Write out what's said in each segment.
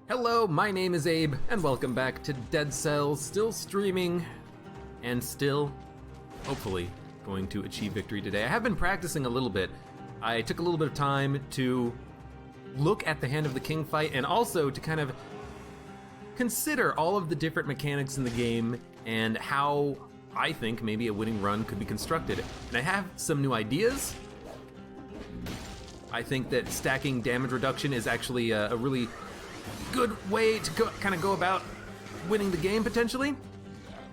Hello, my name is Abe, and welcome back to Dead Cells, still streaming, and still, hopefully, going to achieve victory today. I have been practicing a little bit. I took a little bit of time to look at the Hand of the King fight, and also to kind of consider all of the different mechanics in the game, and how I think maybe a winning run could be constructed. And I have some new ideas. I think that stacking damage reduction is actually a really good way to kind of go about winning the game potentially.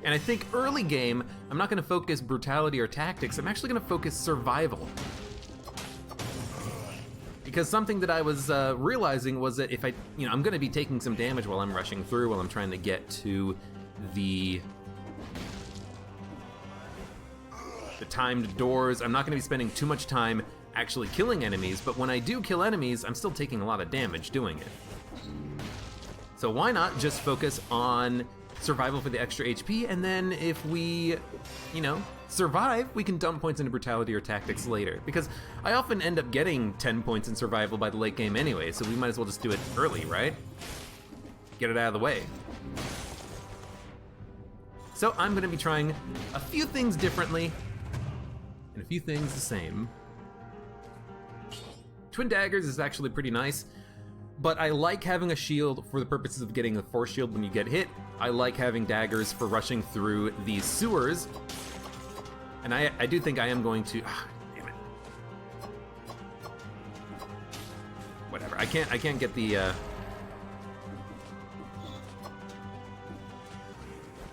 And I think early game, I'm not gonna focus brutality or tactics, I'm actually gonna focus survival. Because something that I was realizing was that if I'm gonna be taking some damage while I'm rushing through, while I'm trying to get to the timed doors. I'm not gonna be spending too much time actually killing enemies, but when I do kill enemies, I'm still taking a lot of damage doing it. So why not just focus on survival for the extra HP, and then if we, survive, we can dump points into brutality or tactics later. Because I often end up getting 10 points in survival by the late game anyway, so we might as well just do it early, right? Get it out of the way. So I'm gonna be trying a few things differently, and a few things the same. Twin daggers is actually pretty nice, but I like having a shield for the purposes of getting a force shield when you get hit. I like having daggers for rushing through these sewers. And I do think I am going to, damn it. Whatever, I can't get the, I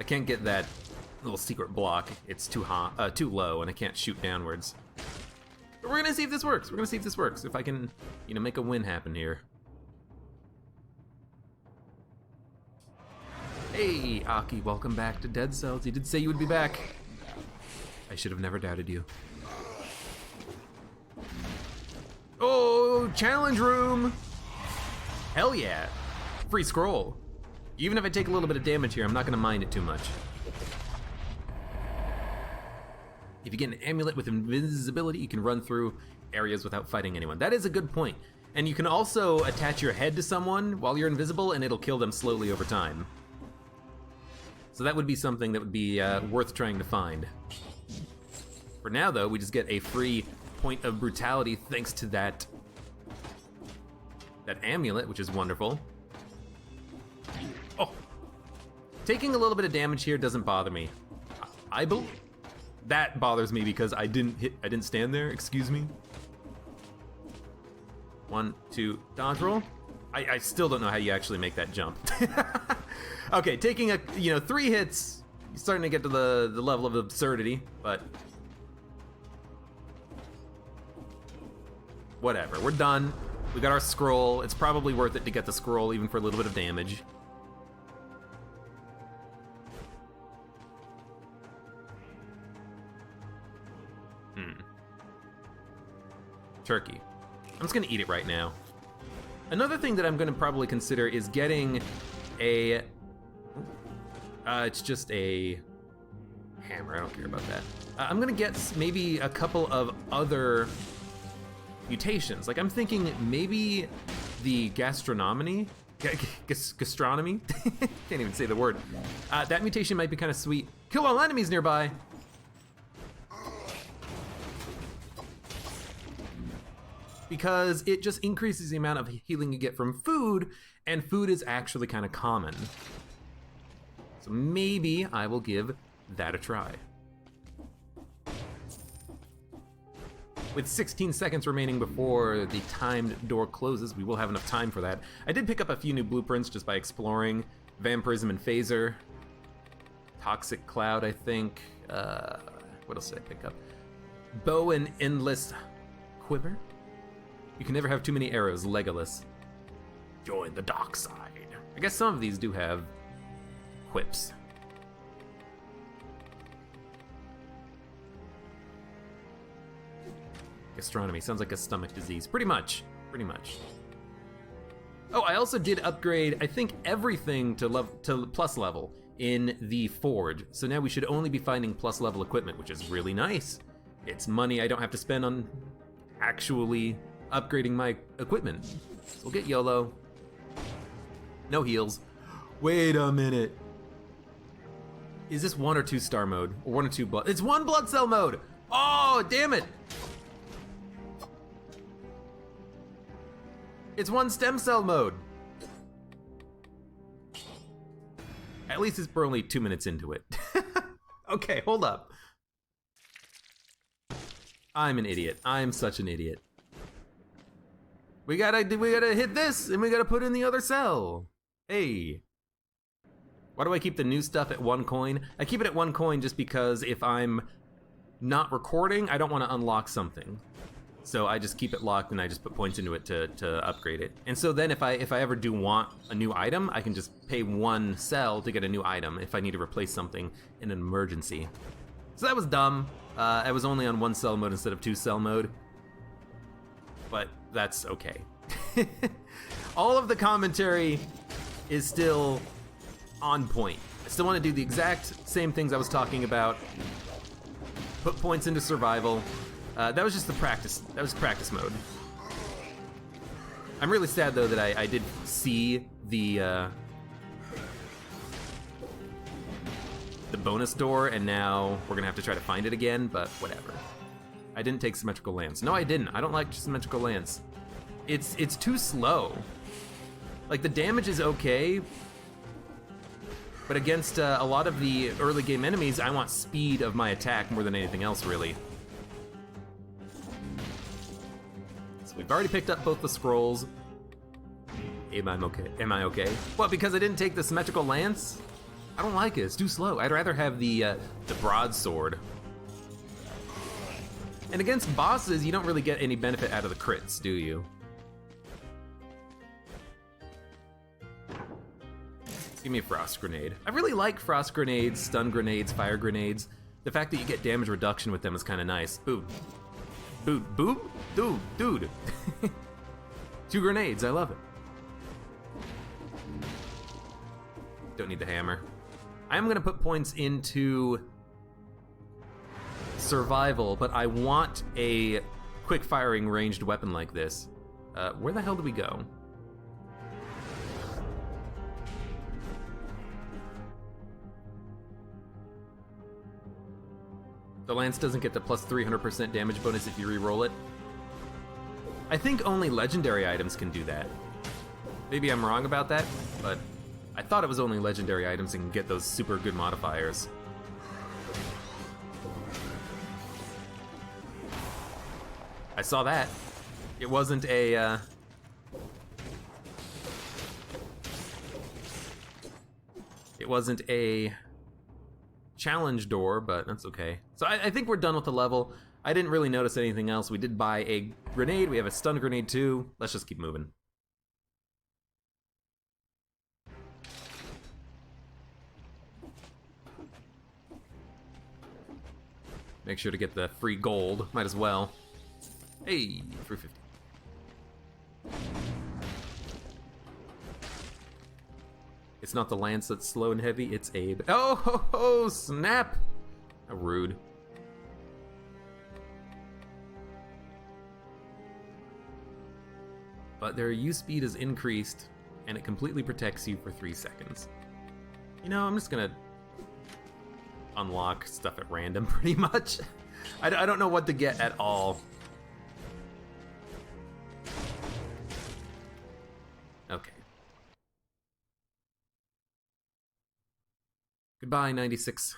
can't get that little secret block. It's too low, and I can't shoot downwards. But we're gonna see if this works. We're gonna see if this works. If I can, make a win happen here. Hey, Aki, welcome back to Dead Cells. You did say you would be back. I should have never doubted you. Oh, challenge room! Hell yeah. Free scroll. Even if I take a little bit of damage here, I'm not gonna mind it too much. If you get an amulet with invisibility, you can run through areas without fighting anyone. That is a good point. And you can also attach your head to someone while you're invisible, and it'll kill them slowly over time. So that would be something that would be worth trying to find. For now though, we just get a free point of brutality thanks to that amulet, which is wonderful. Oh! Taking a little bit of damage here doesn't bother me. That bothers me because I didn't stand there, excuse me. 1, 2, dodge roll. I still don't know how you actually make that jump. Okay, taking 3 hits, you're starting to get to the level of absurdity, but whatever, we're done. We got our scroll. It's probably worth it to get the scroll even for a little bit of damage. Turkey. I'm just gonna eat it right now. Another thing that I'm gonna probably consider is getting it's just a hammer, I don't care about that. I'm gonna get maybe a couple of other mutations. Like I'm thinking maybe the gastronomy, can't even say the word. That mutation might be kind of sweet. Kill all enemies nearby. Because it just increases the amount of healing you get from food, and food is actually kind of common. So maybe I will give that a try. With 16 seconds remaining before the timed door closes, we will have enough time for that. I did pick up a few new blueprints just by exploring. Vampirism and Phaser. Toxic Cloud, I think. What else did I pick up? Bow and Endless Quiver? You can never have too many arrows, Legolas. Join the dark side. I guess some of these do have quips. Gastronomy sounds like a stomach disease. Pretty much. Oh, I also did upgrade, I think, everything to plus level in the Forge. So now we should only be finding plus level equipment, which is really nice. It's money I don't have to spend on actually upgrading my equipment. So we'll get YOLO. No heals. Wait a minute. Is this 1 or 2 star mode? Or 1 or 2 blood? It's 1 blood cell mode! Oh, damn it! It's 1 stem cell mode. At least we're only 2 minutes into it. Okay, hold up. I'm an idiot. I'm such an idiot. We gotta hit this, and we gotta put in the other cell. Hey. Why do I keep the new stuff at 1 coin? I keep it at 1 coin just because if I'm not recording, I don't want to unlock something. So I just keep it locked and I just put points into it to upgrade it. And so then if I ever do want a new item, I can just pay 1 cell to get a new item if I need to replace something in an emergency. So that was dumb. I was only on 1 cell mode instead of 2 cell mode. But that's okay. All of the commentary is still on point. I still want to do the exact same things I was talking about. Put points into survival. That was just the practice. That was practice mode. I'm really sad though that I did see the bonus door, and now we're gonna have to try to find it again. But whatever. I didn't take symmetrical lance. No, I didn't. I don't like symmetrical lance. It's too slow. Like the damage is okay. But against a lot of the early game enemies, I want speed of my attack more than anything else, really. So we've already picked up both the scrolls. Am I okay? Am I okay? What, because I didn't take the symmetrical lance? I don't like it, it's too slow. I'd rather have the broadsword. And against bosses, you don't really get any benefit out of the crits, do you? Give me a frost grenade. I really like frost grenades, stun grenades, fire grenades. The fact that you get damage reduction with them is kind of nice. Boot. Boot. Boop? Dude. 2 grenades, I love it. Don't need the hammer. I am gonna put points into survival, but I want a quick firing ranged weapon like this. Where the hell do we go? The lance doesn't get the plus 300% damage bonus if you re-roll it. I think only legendary items can do that. Maybe I'm wrong about that, but I thought it was only legendary items that can get those super good modifiers. I saw that. It wasn't a, It wasn't a challenge door, but that's okay. So I think we're done with the level. I didn't really notice anything else. We did buy a grenade. We have a stun grenade too. Let's just keep moving. Make sure to get the free gold. Might as well. Hey, 350. It's not the lance that's slow and heavy, it's Abe. Oh, snap! How rude. But their use speed is increased, and it completely protects you for 3 seconds. You know, I'm just gonna unlock stuff at random, pretty much. I don't know what to get at all. Okay. Goodbye, 96.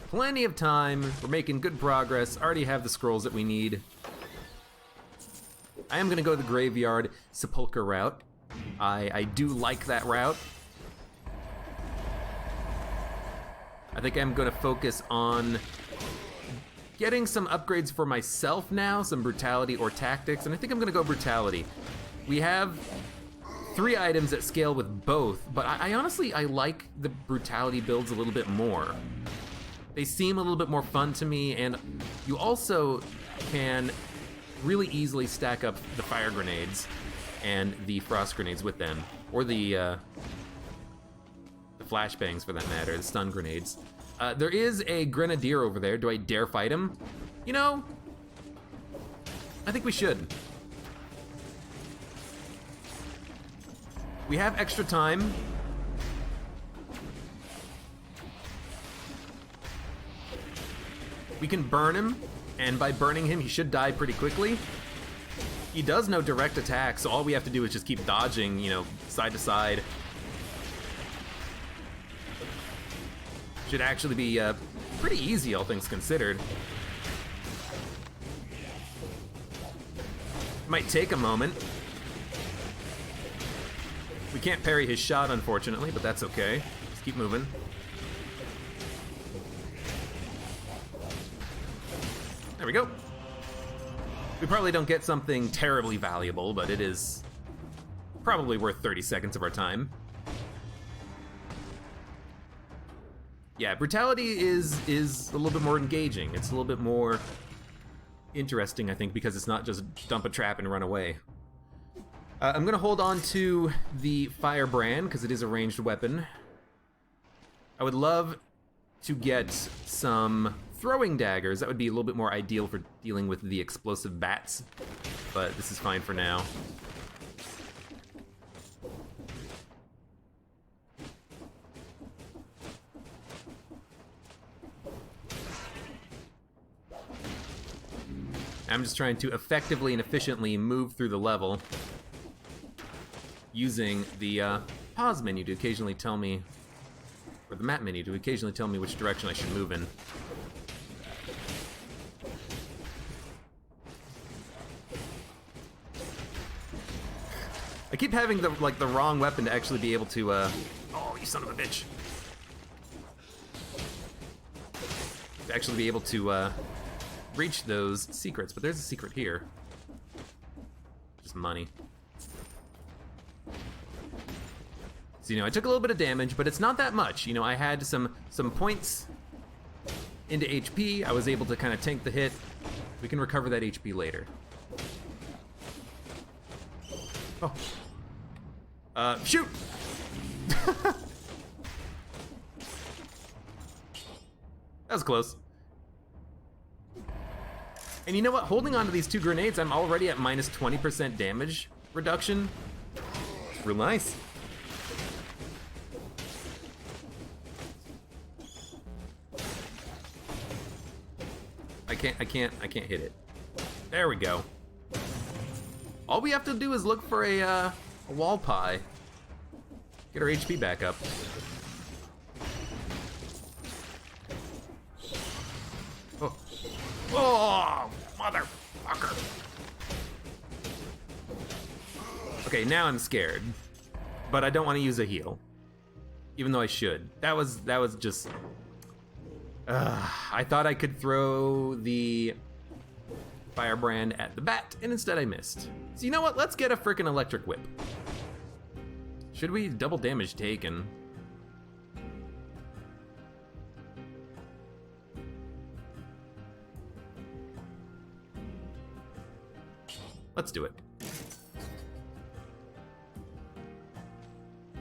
Plenty of time. We're making good progress. Already have the scrolls that we need. I am gonna go the graveyard sepulcher route. I do like that route. I think I'm gonna focus on getting some upgrades for myself now, some brutality or tactics, and I think I'm gonna go brutality. We have 3 items that scale with both, but I honestly, I like the brutality builds a little bit more. They seem a little bit more fun to me, and you also can really easily stack up the fire grenades and the frost grenades with them, or the flashbangs for that matter, the stun grenades. There is a grenadier over there. Do I dare fight him? You know, I think we should. We have extra time. We can burn him, and by burning him, he should die pretty quickly. He does no direct attack, so all we have to do is just keep dodging, you know, side to side. Should actually be pretty easy, all things considered. Might take a moment. We can't parry his shot, unfortunately, but that's okay. Just keep moving. There we go. We probably don't get something terribly valuable, but it is probably worth 30 seconds of our time. Yeah, brutality is a little bit more engaging. It's a little bit more interesting, I think, because it's not just dump a trap and run away. I'm gonna hold on to the firebrand because it is a ranged weapon. I would love to get some throwing daggers. That would be a little bit more ideal for dealing with the explosive bats, but this is fine for now. I'm just trying to effectively and efficiently move through the level using the pause menu to occasionally tell me, or the map menu to occasionally tell me which direction I should move in. I keep having the wrong weapon to actually be able to oh, you son of a bitch. To actually be able to reach those secrets, but there's a secret here. Just money. So, you know, I took a little bit of damage, but it's not that much. You know, I had some points into HP. I was able to kind of tank the hit. We can recover that HP later. Oh. Shoot! That was close. And you know what? Holding on to these two grenades, I'm already at minus 20% damage reduction. Real nice. I can't hit it. There we go. All we have to do is look for a wall pie. Get our HP back up. Oh. Oh, motherfucker. Okay, now I'm scared. But I don't want to use a heal. Even though I should. That was just... I thought I could throw the firebrand at the bat, and instead I missed. So you know what? Let's get a frickin' electric whip. Should we? Double damage taken. Let's do it.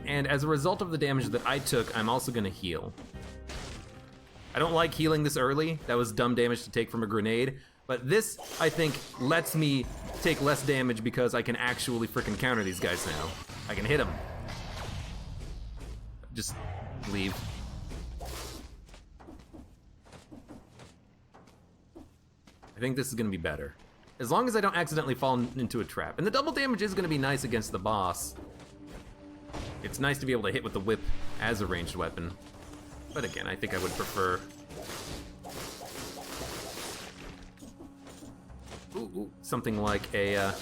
And as a result of the damage that I took, I'm also gonna heal. I don't like healing this early. That was dumb damage to take from a grenade. But this, I think, lets me take less damage because I can actually frickin' counter these guys now. I can hit them. Just leave. I think this is gonna be better. As long as I don't accidentally fall into a trap. And the double damage is gonna be nice against the boss. It's nice to be able to hit with the whip as a ranged weapon. But again, I think I would prefer... something like a...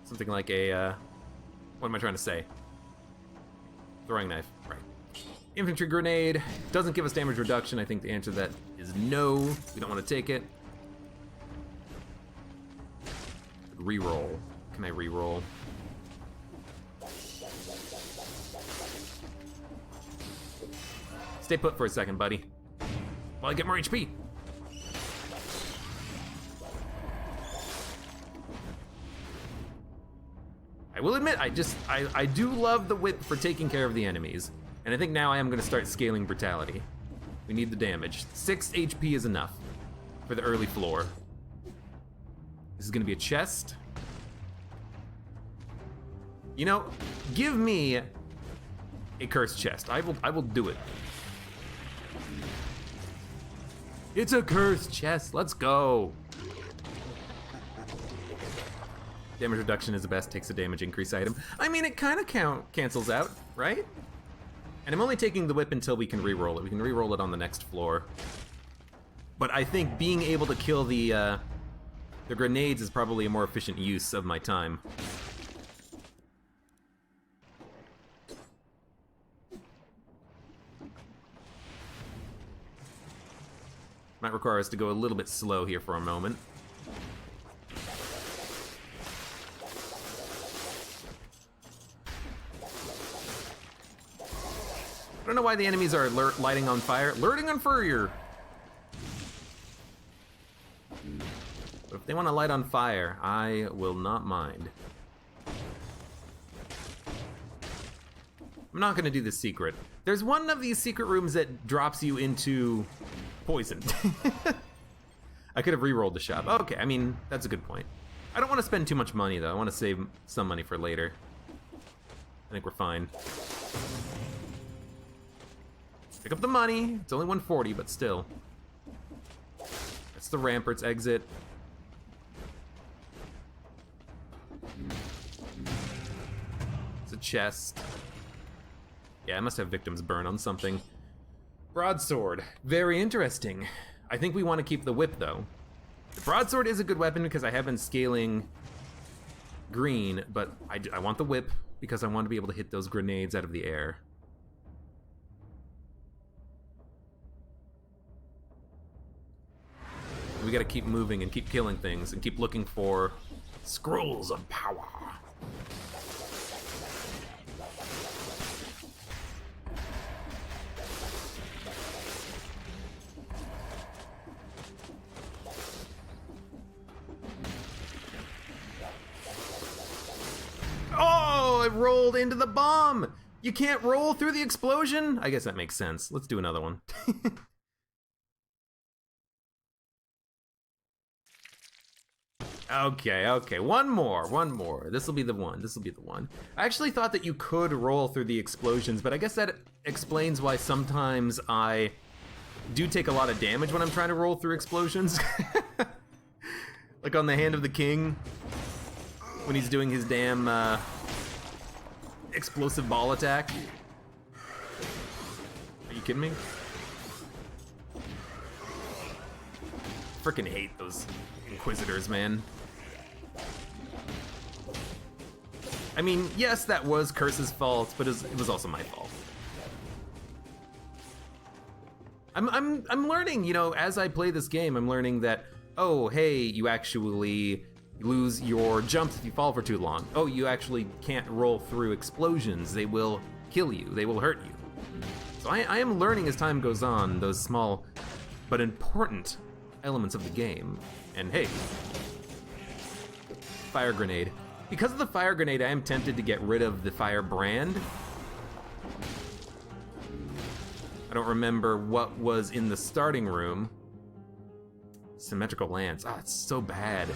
something like a... what am I trying to say? Throwing knife, right. Infantry grenade doesn't give us damage reduction. I think the answer to that is no. We don't want to take it. Reroll. Can I reroll? Stay put for a second, buddy. While I get more HP. I will admit, I do love the whip for taking care of the enemies. And I think now I am going to start scaling brutality. We need the damage. 6 HP is enough for the early floor. This is gonna be a chest. You know, give me a cursed chest. I will do it. It's a cursed chest, let's go. Damage reduction is the best, takes a damage increase item. I mean, it kind of cancels out, right? And I'm only taking the whip until we can re-roll it. We can re-roll it on the next floor. But I think being able to kill the grenades is probably a more efficient use of my time. Might require us to go a little bit slow here for a moment. I don't know why the enemies are lighting on fire. Alerting on fire! But if they want to light on fire, I will not mind. I'm not going to do the secret. There's one of these secret rooms that drops you into poison. I could have re-rolled the shop. Okay, I mean, that's a good point. I don't want to spend too much money, though. I want to save some money for later. I think we're fine. Pick up the money. It's only 140, but still. That's the ramparts exit. It's a chest. Yeah, I must have victims burn on something. Broadsword. Very interesting. I think we want to keep the whip, though. The broadsword is a good weapon because I have been scaling green, but I want the whip because I want to be able to hit those grenades out of the air. We gotta keep moving and keep killing things and keep looking for scrolls of power. Oh, it rolled into the bomb! You can't roll through the explosion? I guess that makes sense. Let's do another one. Okay, one more. This'll be the one. I actually thought that you could roll through the explosions, but I guess that explains why sometimes I do take a lot of damage when I'm trying to roll through explosions. Like on the Hand of the King, when he's doing his damn explosive ball attack. Are you kidding me? Frickin' hate those Inquisitors, man. I mean, yes, that was Curse's fault, but it was also my fault. I'm learning, you know, as I play this game, I'm learning that, oh, hey, you actually lose your jumps if you fall for too long. Oh, you actually can't roll through explosions. They will kill you. They will hurt you. So I am learning as time goes on those small but important elements of the game. And hey, fire grenade. Because of the fire grenade, I am tempted to get rid of the fire brand. I don't remember what was in the starting room. Symmetrical lance. Ah, it's so bad.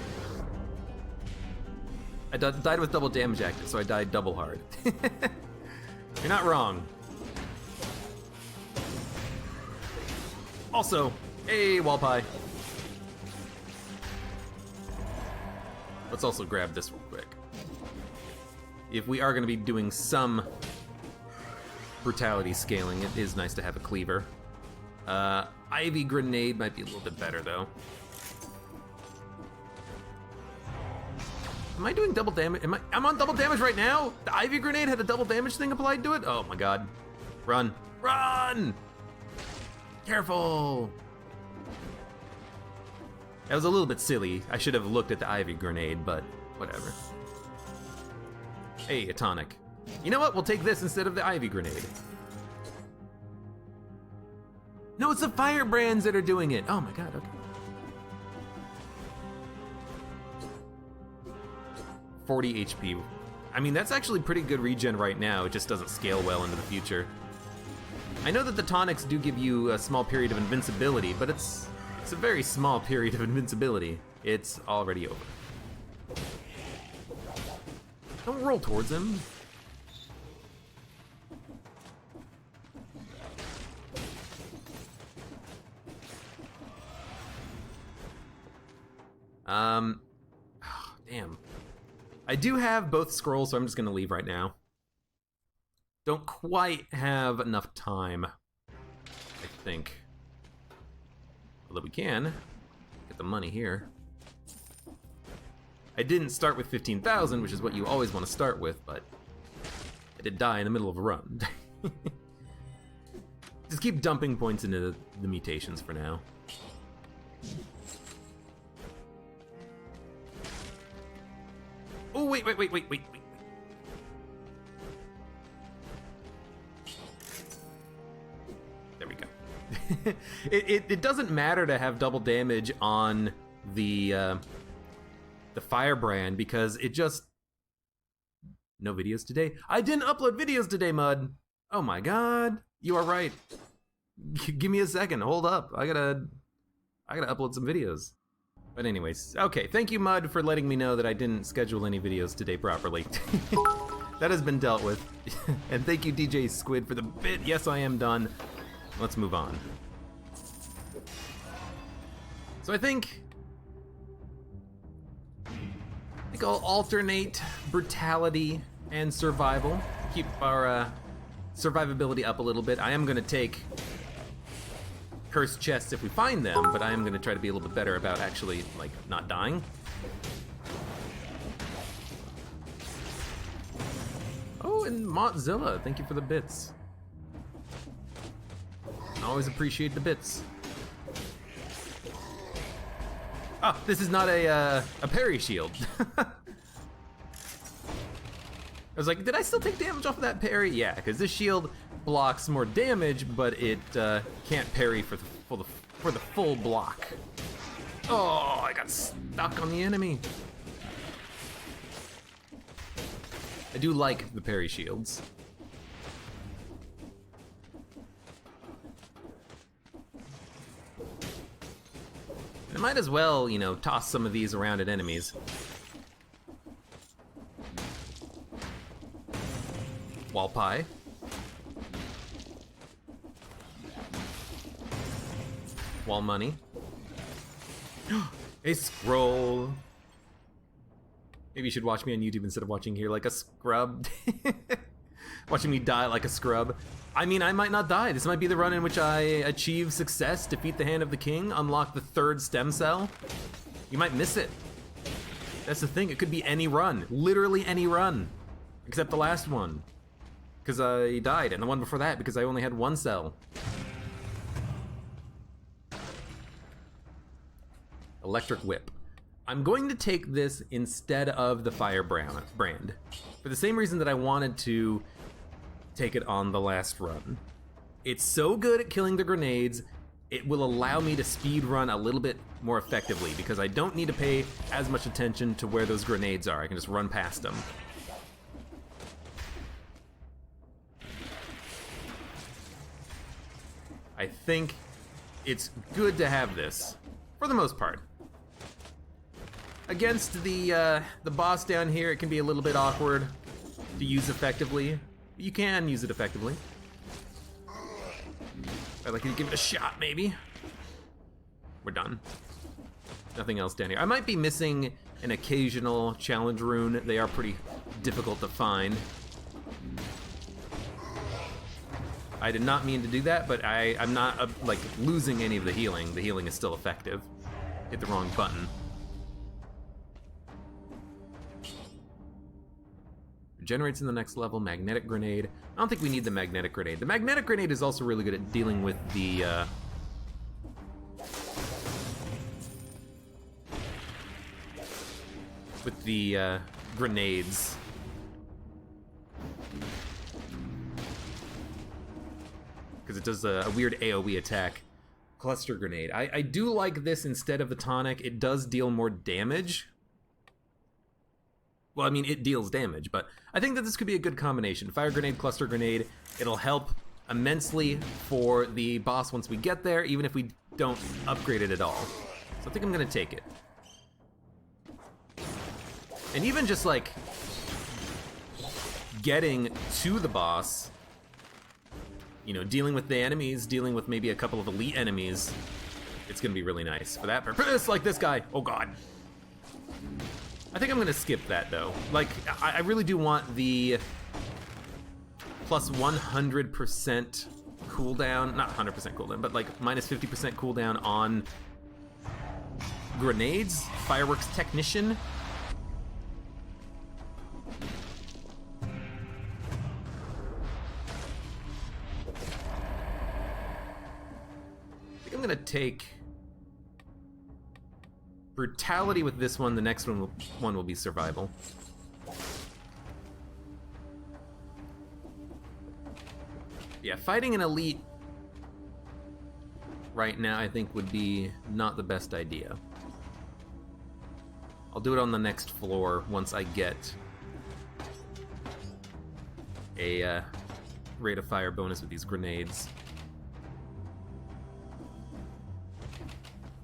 I died with double damage active, so I died double hard. You're not wrong. Also, hey, wall pie. Let's also grab this real quick. If we are going to be doing some brutality scaling, it is nice to have a cleaver. Ivy grenade might be a little bit better, though. Am I doing double damage? I'm on double damage right now? The Ivy grenade had a double damage thing applied to it? Oh my god. Run. Run! Careful! That was a little bit silly. I should have looked at the Ivy grenade, but whatever. Hey, a tonic. You know what? We'll take this instead of the Ivy grenade. No, it's the firebrands that are doing it. Oh my god, okay. 40 HP. I mean, that's actually pretty good regen right now. It just doesn't scale well into the future. I know that the tonics do give you a small period of invincibility, but it's a very small period of invincibility. It's already over. Don't roll towards him. Oh, damn. I do have both scrolls, so I'm just gonna leave right now. Don't quite have enough time, I think. Although we can get the money here. I didn't start with 15,000, which is what you always want to start with, but I did die in the middle of a run. Just keep dumping points into the mutations for now. Oh, wait. There we go. It doesn't matter to have double damage on the firebrand because it just... No videos today? I didn't upload videos today, Mud! Oh my god, you are right. Give me a second, hold up. I gotta upload some videos. But anyways, okay, thank you, Mud, for letting me know that I didn't schedule any videos today properly. That has been dealt with. And thank you, DJ Squid, for the bit. Yes, I am done. Let's move on. So I think I'll alternate brutality and survival. Keep our survivability up a little bit. I am gonna take cursed chests if we find them, but I am gonna try to be a little bit better about actually, like, not dying. Oh, and Mozilla, thank you for the bits. Always appreciate the bits. Ah, this is not a parry shield. I was like, did I still take damage off of that parry? Yeah, because this shield blocks more damage, but it can't parry for the full block. Oh, I got stuck on the enemy. I do like the parry shields. And I might as well, you know, toss some of these around at enemies. Wall pie. Wall money. A scroll. Maybe you should watch me on YouTube instead of watching here like a scrub. Watching me die like a scrub. I mean, I might not die. This might be the run in which I achieve success, defeat the Hand of the King, unlock the 3rd stem cell. You might miss it. That's the thing, it could be any run. Literally any run. Except the last one. Because I died, and the one before that because I only had 1 cell. Electric Whip. I'm going to take this instead of the Firebrand, for the same reason that I wanted to take it on the last run. It's so good at killing the grenades, it will allow me to speed run a little bit more effectively because I don't need to pay as much attention to where those grenades are. I can just run past them. I think it's good to have this, for the most part. Against the boss down here, it can be a little bit awkward to use effectively. But you can use it effectively. I'd like to give it a shot, maybe. We're done. Nothing else down here. I might be missing an occasional challenge rune. They are pretty difficult to find. I did not mean to do that, but I'm not like losing any of the healing. The healing is still effective. Hit the wrong button. Regenerates in the next level, magnetic grenade. I don't think we need the magnetic grenade. The magnetic grenade is also really good at dealing with the grenades. Because it does a weird AoE attack. Cluster grenade. I do like this instead of the tonic. It does deal more damage. Well, I mean, it deals damage, but I think that this could be a good combination. Fire grenade, cluster grenade. It'll help immensely for the boss once we get there, even if we don't upgrade it at all. So I think I'm gonna take it. And even just like getting to the boss, you know, dealing with the enemies, dealing with maybe a couple of elite enemies, it's gonna be really nice for that purpose, like this guy. Oh God. I think I'm gonna skip that though. Like, I really do want the plus 100% cooldown, not 100% cooldown, but like minus 50% cooldown on grenades, fireworks technician. I think I'm gonna take brutality with this one. The next one will be survival. Yeah, fighting an elite right now I think would be not the best idea. I'll do it on the next floor once I get a rate of fire bonus with these grenades.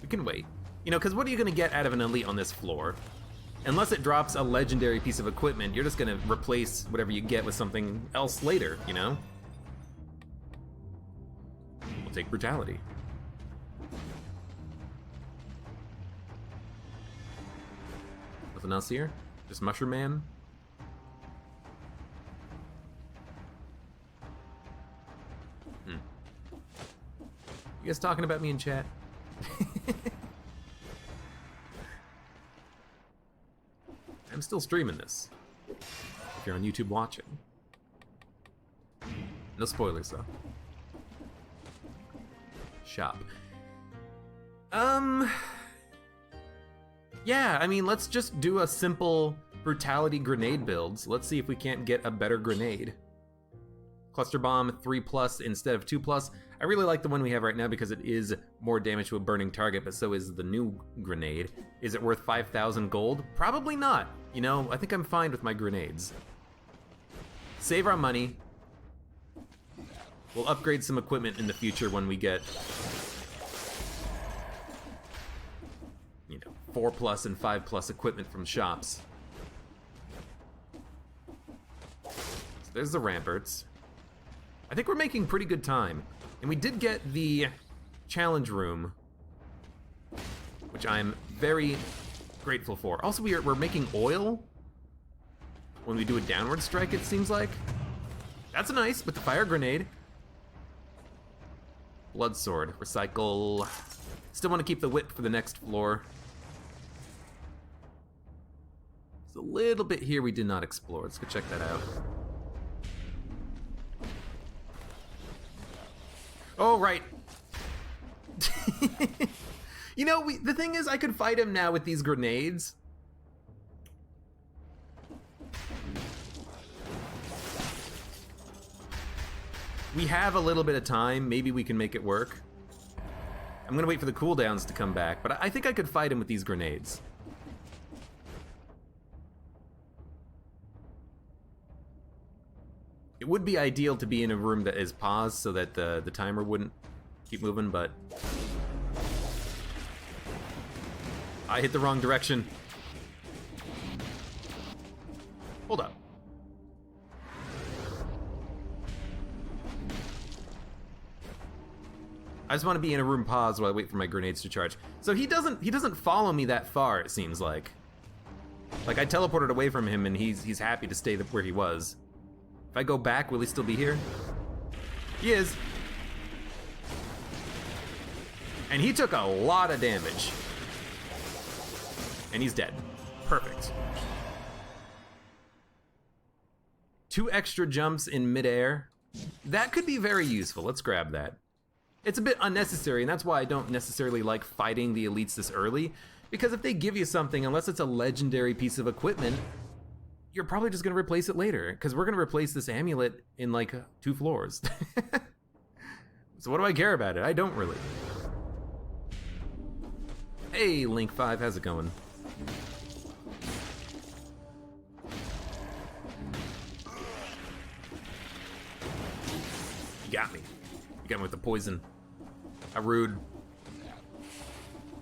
We can wait. You know, because what are you going to get out of an elite on this floor? Unless it drops a legendary piece of equipment, you're just going to replace whatever you get with something else later, you know? We'll take brutality. Nothing else here? Just Mushroom Man? You guys talking about me in chat? I'm still streaming this, if you're on YouTube watching. No spoilers, though. Shop. Yeah, I mean, let's just do a simple brutality grenade builds. Let's see if we can't get a better grenade. Cluster Bomb 3+ instead of 2+. I really like the one we have right now because it is more damage to a burning target, but so is the new grenade. Is it worth 5,000 gold? Probably not. You know, I think I'm fine with my grenades. Save our money. We'll upgrade some equipment in the future when we get, you know, 4+ and 5+ equipment from shops. So there's the ramparts. I think we're making pretty good time. And we did get the challenge room, which I'm very grateful for. Also, we're making oil when we do a downward strike, it seems like. That's nice with the fire grenade. Blood sword, recycle. Still want to keep the whip for the next floor. There's a little bit here we did not explore. Let's go check that out. Oh, right. You know, the thing is, I could fight him now with these grenades. We have a little bit of time. Maybe we can make it work. I'm gonna wait for the cooldowns to come back, but I think I could fight him with these grenades. It would be ideal to be in a room that is paused so that the timer wouldn't keep moving, but I hit the wrong direction. Hold up. I just want to be in a room paused while I wait for my grenades to charge. So he doesn't follow me that far, it seems like. Like, I teleported away from him and he's happy to stay where he was. If I go back, will he still be here? He is. And he took a lot of damage. And he's dead. Perfect. 2 extra jumps in midair. That could be very useful. Let's grab that. It's a bit unnecessary, and that's why I don't necessarily like fighting the elites this early. Because if they give you something, unless it's a legendary piece of equipment, you're probably just gonna replace it later, because we're gonna replace this amulet in like 2 floors. So what do I care about it? I don't really. Hey, Link 5, how's it going? You got me. You got me with the poison. How rude.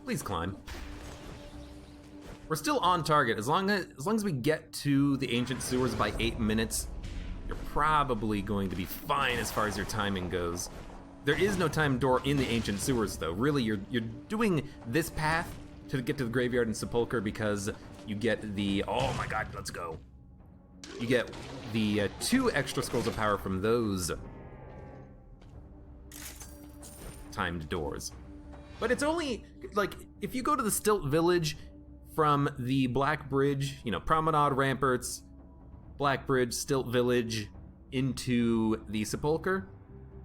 Please climb. We're still on target. As long as we get to the ancient sewers by 8 minutes, you're probably going to be fine as far as your timing goes. There is no time door in the ancient sewers, though. Really, you're doing this path to get to the graveyard and sepulcher because you get the, oh my god, let's go. You get the 2 extra scrolls of power from those timed doors. But it's only, like, if you go to the Stilt Village from the Black Bridge, you know, Promenade, Ramparts, Black Bridge, Stilt Village, into the sepulcher,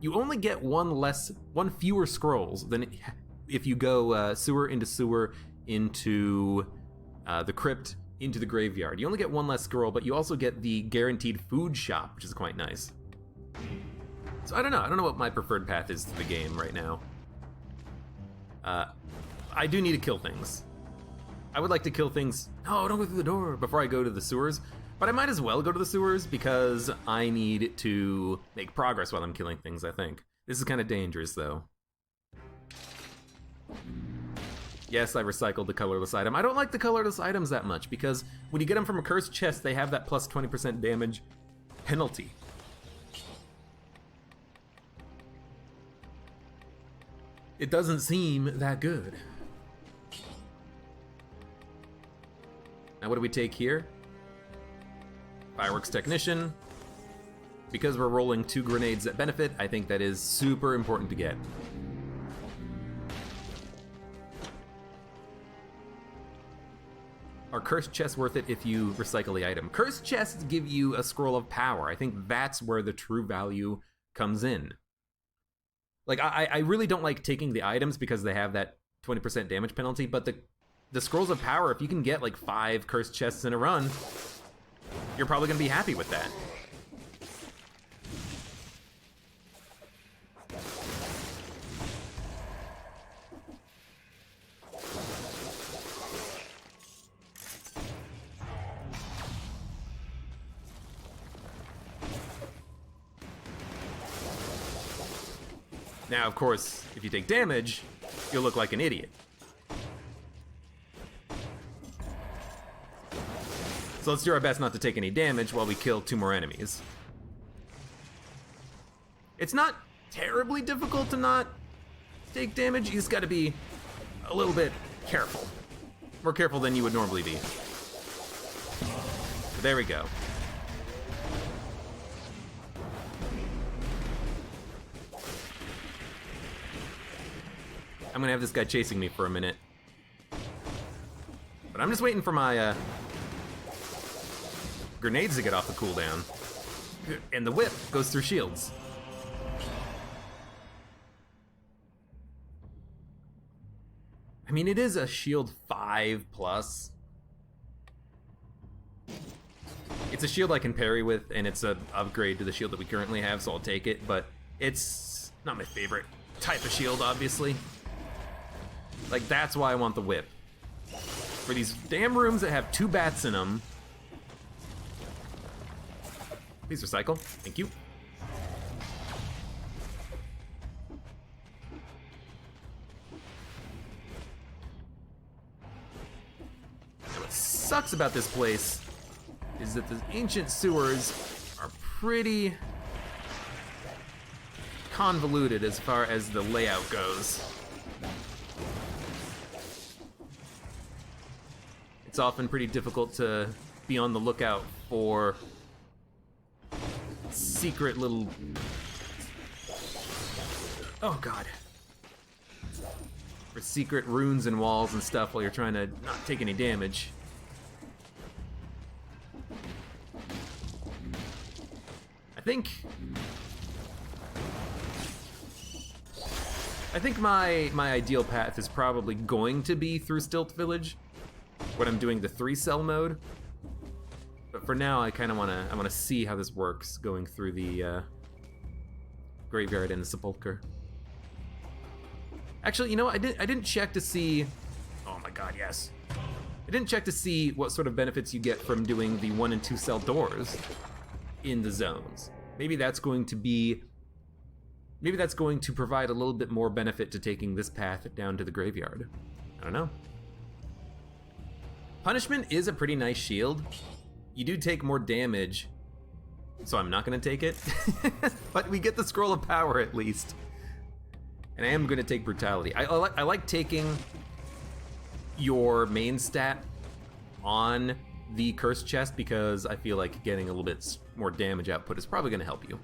you only get one fewer scrolls than if you go sewer into the crypt, into the graveyard. You only get 1 less scroll, but you also get the guaranteed food shop, which is quite nice. So I don't know what my preferred path is to the game right now. I do need to kill things. I would like to kill things, no, don't go through the door, before I go to the sewers. But I might as well go to the sewers because I need to make progress while I'm killing things, I think. This is kind of dangerous, though. Yes, I recycled the colorless item. I don't like the colorless items that much because when you get them from a cursed chest, they have that plus 20% damage penalty. It doesn't seem that good. Now what do we take here? Fireworks Technician. Because we're rolling 2 grenades that benefit, I think that is super important to get. Are cursed chests worth it if you recycle the item? Cursed chests give you a scroll of power. I think that's where the true value comes in. Like, I really don't like taking the items because they have that 20% damage penalty, but the scrolls of power, if you can get like 5 cursed chests in a run, you're probably gonna be happy with that. Now, of course, if you take damage, you'll look like an idiot. So let's do our best not to take any damage while we kill 2 more enemies. It's not terribly difficult to not take damage, you just gotta be a little bit careful. More careful than you would normally be. So there we go. I'm gonna have this guy chasing me for a minute. But I'm just waiting for my grenades to get off the cooldown. And the whip goes through shields. I mean, it is a shield 5+. It's a shield I can parry with, and it's an upgrade to the shield that we currently have, so I'll take it, but it's not my favorite type of shield, obviously. Like, that's why I want the whip. For these damn rooms that have 2 bats in them. Please recycle, thank you. Now what sucks about this place is that the ancient sewers are pretty convoluted as far as the layout goes. It's often pretty difficult to be on the lookout for secret little... Oh god. For secret runes and walls and stuff while you're trying to not take any damage. I think my ideal path is probably going to be through Stilt Village when I'm doing the 3-cell mode. But for now, I kind of want to see how this works going through the graveyard and the sepulcher. Actually, you know what? I didn't check to see. Oh my god, yes. I didn't check to see what sort of benefits you get from doing the 1 and 2 cell doors in the zones. Maybe that's going to be Maybe that's going to provide a little bit more benefit to taking this path down to the graveyard. I don't know. Punishment is a pretty nice shield. You do take more damage, so I'm not gonna take it. But we get the Scroll of Power at least. And I am gonna take Brutality. I like taking your main stat on the Cursed Chest because I feel like getting a little bit more damage output is probably gonna help you.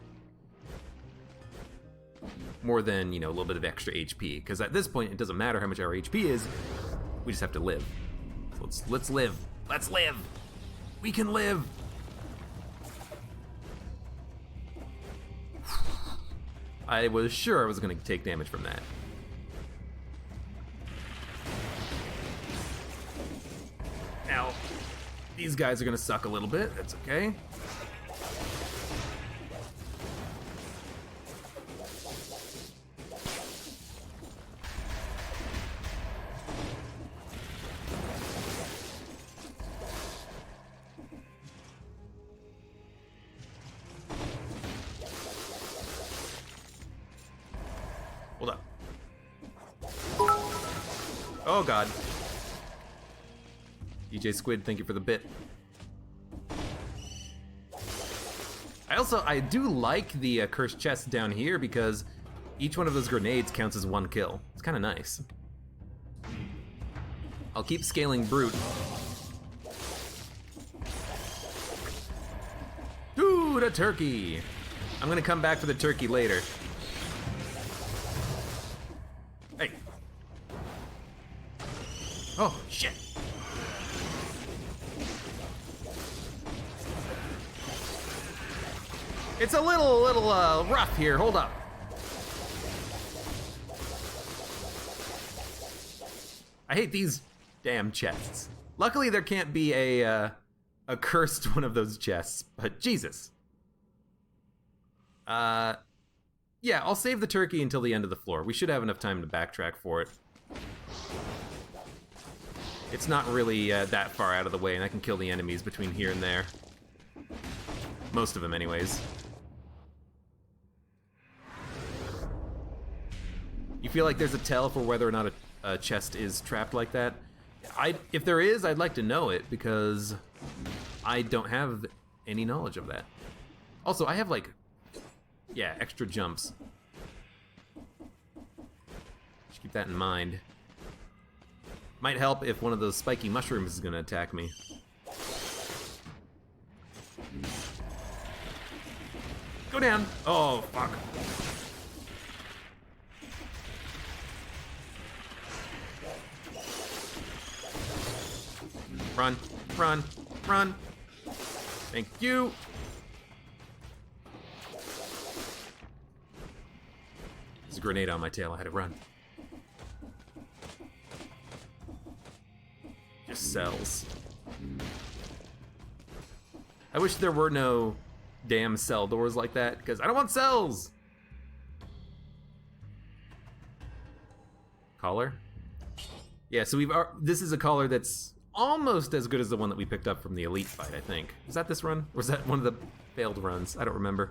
More than, you know, a little bit of extra HP, because at this point it doesn't matter how much our HP is, we just have to live. So let's live. Let's live. We can live. I was sure I was gonna take damage from that. Now, these guys are gonna suck a little bit, that's okay. Hold up. Oh god. DJ Squid, thank you for the bit. I do like the cursed chest down here because each one of those grenades counts as one kill. It's kind of nice. I'll keep scaling Brute. Dude, a turkey! I'm gonna come back for the turkey later. Hey. Oh, shit. It's a little rough here, hold up. I hate these damn chests. Luckily there can't be a cursed one of those chests, but Jesus. Yeah, I'll save the turkey until the end of the floor. We should have enough time to backtrack for it. It's not really that far out of the way, and I can kill the enemies between here and there. Most of them, anyways. You feel like there's a tell for whether or not a chest is trapped like that? If there is, I'd like to know it, because I don't have any knowledge of that. Also, I have like, yeah, extra jumps. Just keep that in mind. Might help if one of those spiky mushrooms is gonna attack me. Go down! Oh, fuck. Run, run, run. Thank you. There's a grenade on my tail, I had to run. Just cells. I wish there were no damn cell doors like that, because I don't want cells! Collar? Yeah, so this is a collar that's almost as good as the one that we picked up from the Elite fight, I think. Was that this run? Or was that one of the failed runs? I don't remember.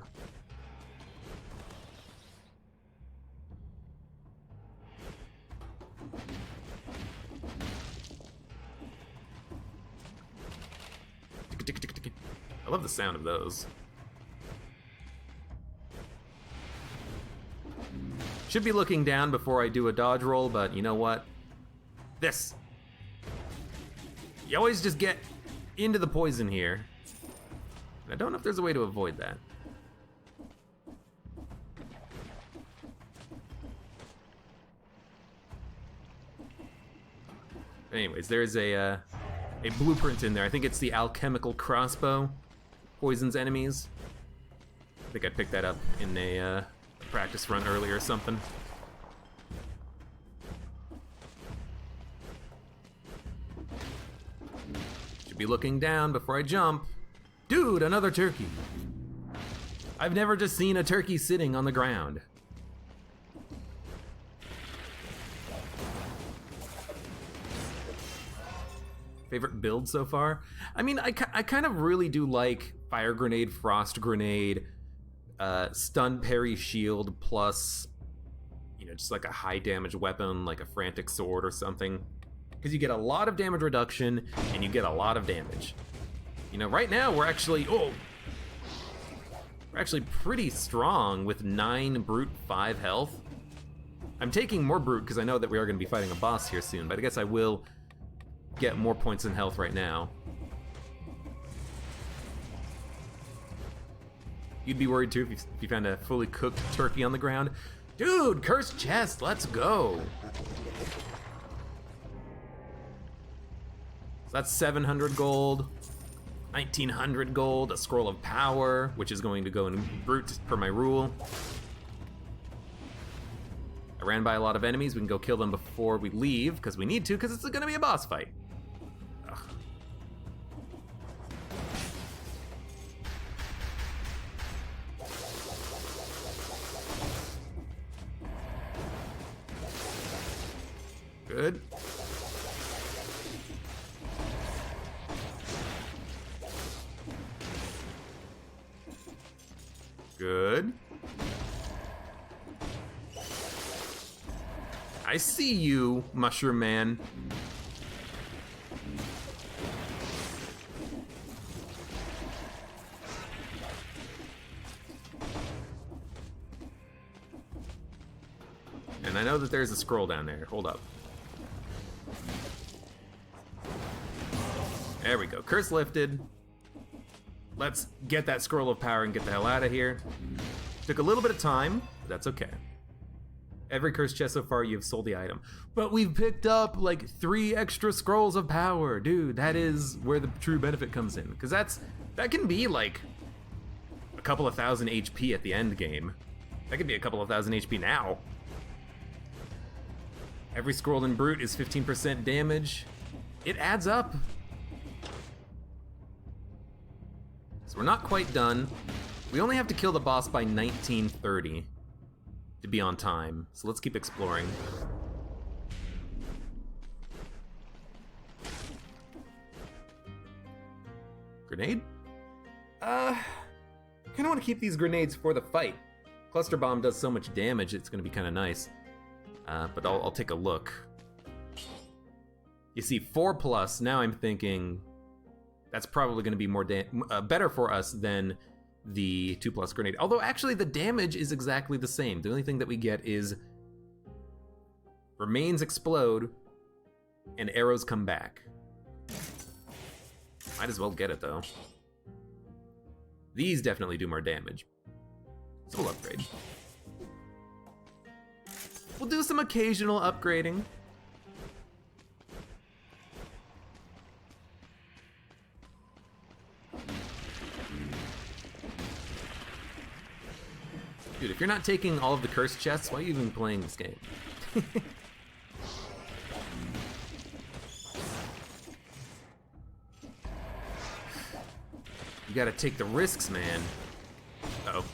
I love the sound of those. Should be looking down before I do a dodge roll, but you know what? This. You always just get into the poison here. I don't know if there's a way to avoid that. Anyways, there's a blueprint in there. I think it's the alchemical crossbow. Poisons enemies. I think I picked that up in a practice run earlier or something. Should be looking down before I jump. Dude, another turkey. I've never just seen a turkey sitting on the ground. Favorite build so far? I mean, I kind of really do like Fire Grenade, Frost Grenade, stun parry shield plus, you know, just like a high damage weapon, like a frantic sword or something. Because you get a lot of damage reduction and you get a lot of damage. You know, right now we're actually, we're actually pretty strong with 9 brute, 5 health. I'm taking more brute because I know that we are going to be fighting a boss here soon, but I guess I will get more points in health right now. You'd be worried too if you found a fully cooked turkey on the ground. Dude, cursed chest, let's go. So that's 700 gold, 1900 gold, a scroll of power, which is going to go in brute per my rule. I ran by a lot of enemies. We can go kill them before we leave, because we need to, because it's gonna be a boss fight. Ugh. Good. Good. I see you, Mushroom Man. And I know that there's a scroll down there. Hold up. There we go. Curse lifted. Let's get that scroll of power and get the hell out of here. Took a little bit of time, but that's okay. Every cursed chest so far, you've sold the item. But we've picked up like 3 extra scrolls of power. Dude, that is where the true benefit comes in. Because that can be like a couple of thousand HP at the end game. That could be a couple of thousand HP now. Every scroll in brute is 15% damage. It adds up. So we're not quite done. We only have to kill the boss by 1930 to be on time. So let's keep exploring. Grenade? I kinda wanna keep these grenades for the fight. Cluster bomb does so much damage, it's gonna be kinda nice. But I'll take a look. You see, 4+, now I'm thinking that's probably gonna be more better for us than the 2+ grenade. Although actually the damage is exactly the same. The only thing that we get is remains explode and arrows come back. Might as well get it though. These definitely do more damage. So we'll upgrade. We'll do some occasional upgrading. Dude, if you're not taking all of the cursed chests, why are you even playing this game? You gotta take the risks, man. Uh-oh.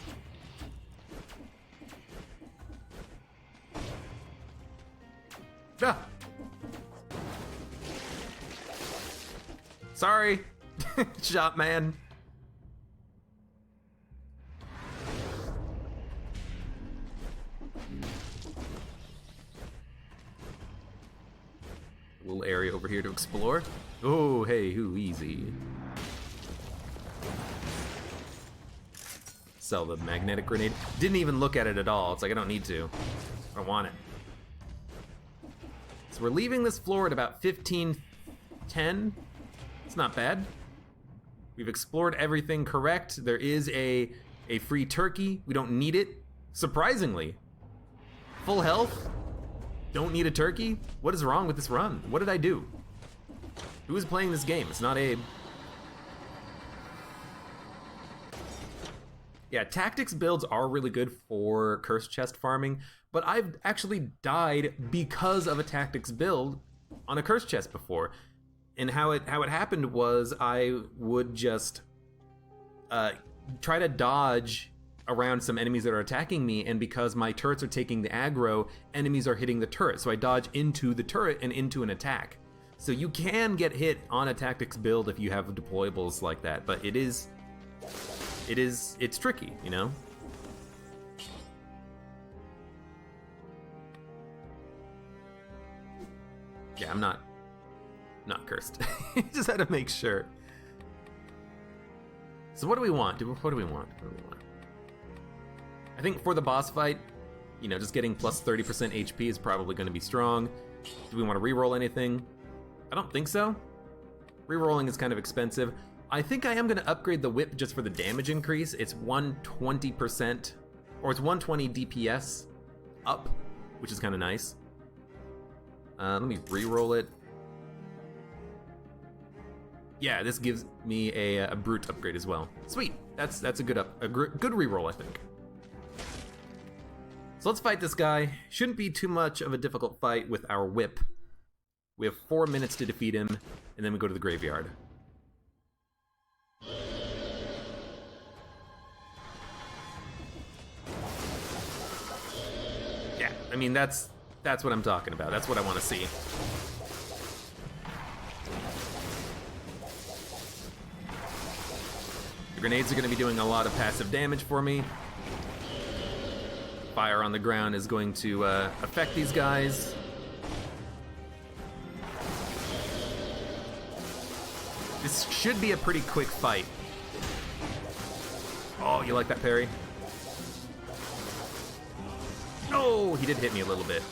Ah! Sorry, shot man. Little area over here to explore. Oh, hey, who easy. Sell the magnetic grenade. Didn't even look at it at all. It's like I don't need to. I don't want it. So we're leaving this floor at about 1510. It's not bad. We've explored everything correct. There is a free turkey. We don't need it. Surprisingly. Full health. Don't need a turkey? What is wrong with this run? What did I do? Who is playing this game? It's not Abe. Yeah, tactics builds are really good for cursed chest farming, but I've actually died because of a tactics build on a cursed chest before. And how it happened was I would just try to dodge around some enemies that are attacking me, and because my turrets are taking the aggro, enemies are hitting the turret. So I dodge into the turret and into an attack. So you can get hit on a tactics build if you have deployables like that, but it's tricky, you know? Yeah, I'm not cursed. Just had to make sure. So what do we want? What do we want? I think for the boss fight, you know, just getting plus 30% HP is probably going to be strong. Do we want to reroll anything? I don't think so. Rerolling is kind of expensive. I think I am going to upgrade the whip just for the damage increase. It's 120%, or it's 120 DPS up, which is kind of nice. Let me reroll it. Yeah, this gives me a brute upgrade as well. Sweet, that's a good good reroll, I think. So let's fight this guy. Shouldn't be too much of a difficult fight with our whip. We have 4 minutes to defeat him, and then we go to the graveyard. Yeah, I mean, that's what I'm talking about. That's what I want to see. The grenades are going to be doing a lot of passive damage for me. Fire on the ground is going to affect these guys. This should be a pretty quick fight. Oh, you like that parry? Oh, he did hit me a little bit.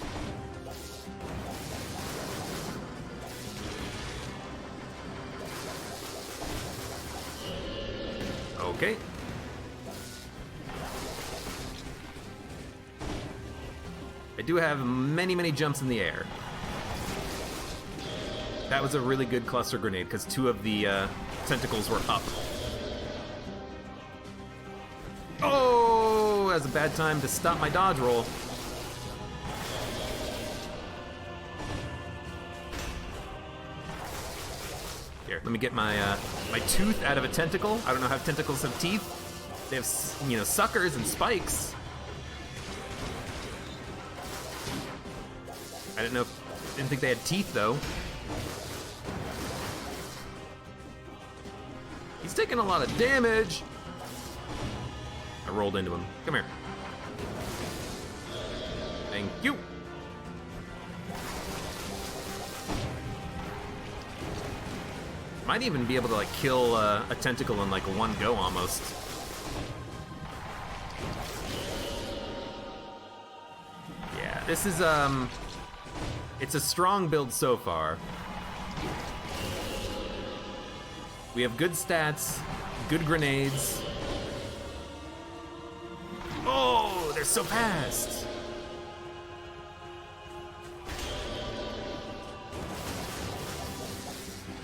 Okay. I do have many jumps in the air. That was a really good cluster grenade because 2 of the tentacles were up. Oh, that was a bad time to stop my dodge roll. Here, let me get my my tooth out of a tentacle. I don't know how tentacles have teeth. They have, you know, suckers and spikes. I didn't think they had teeth though. He's taking a lot of damage. I rolled into him. Come here. Thank you. Might even be able to like kill a tentacle in like one go almost. Yeah, this is it's a strong build so far. We have good stats, good grenades. Oh, they're so fast.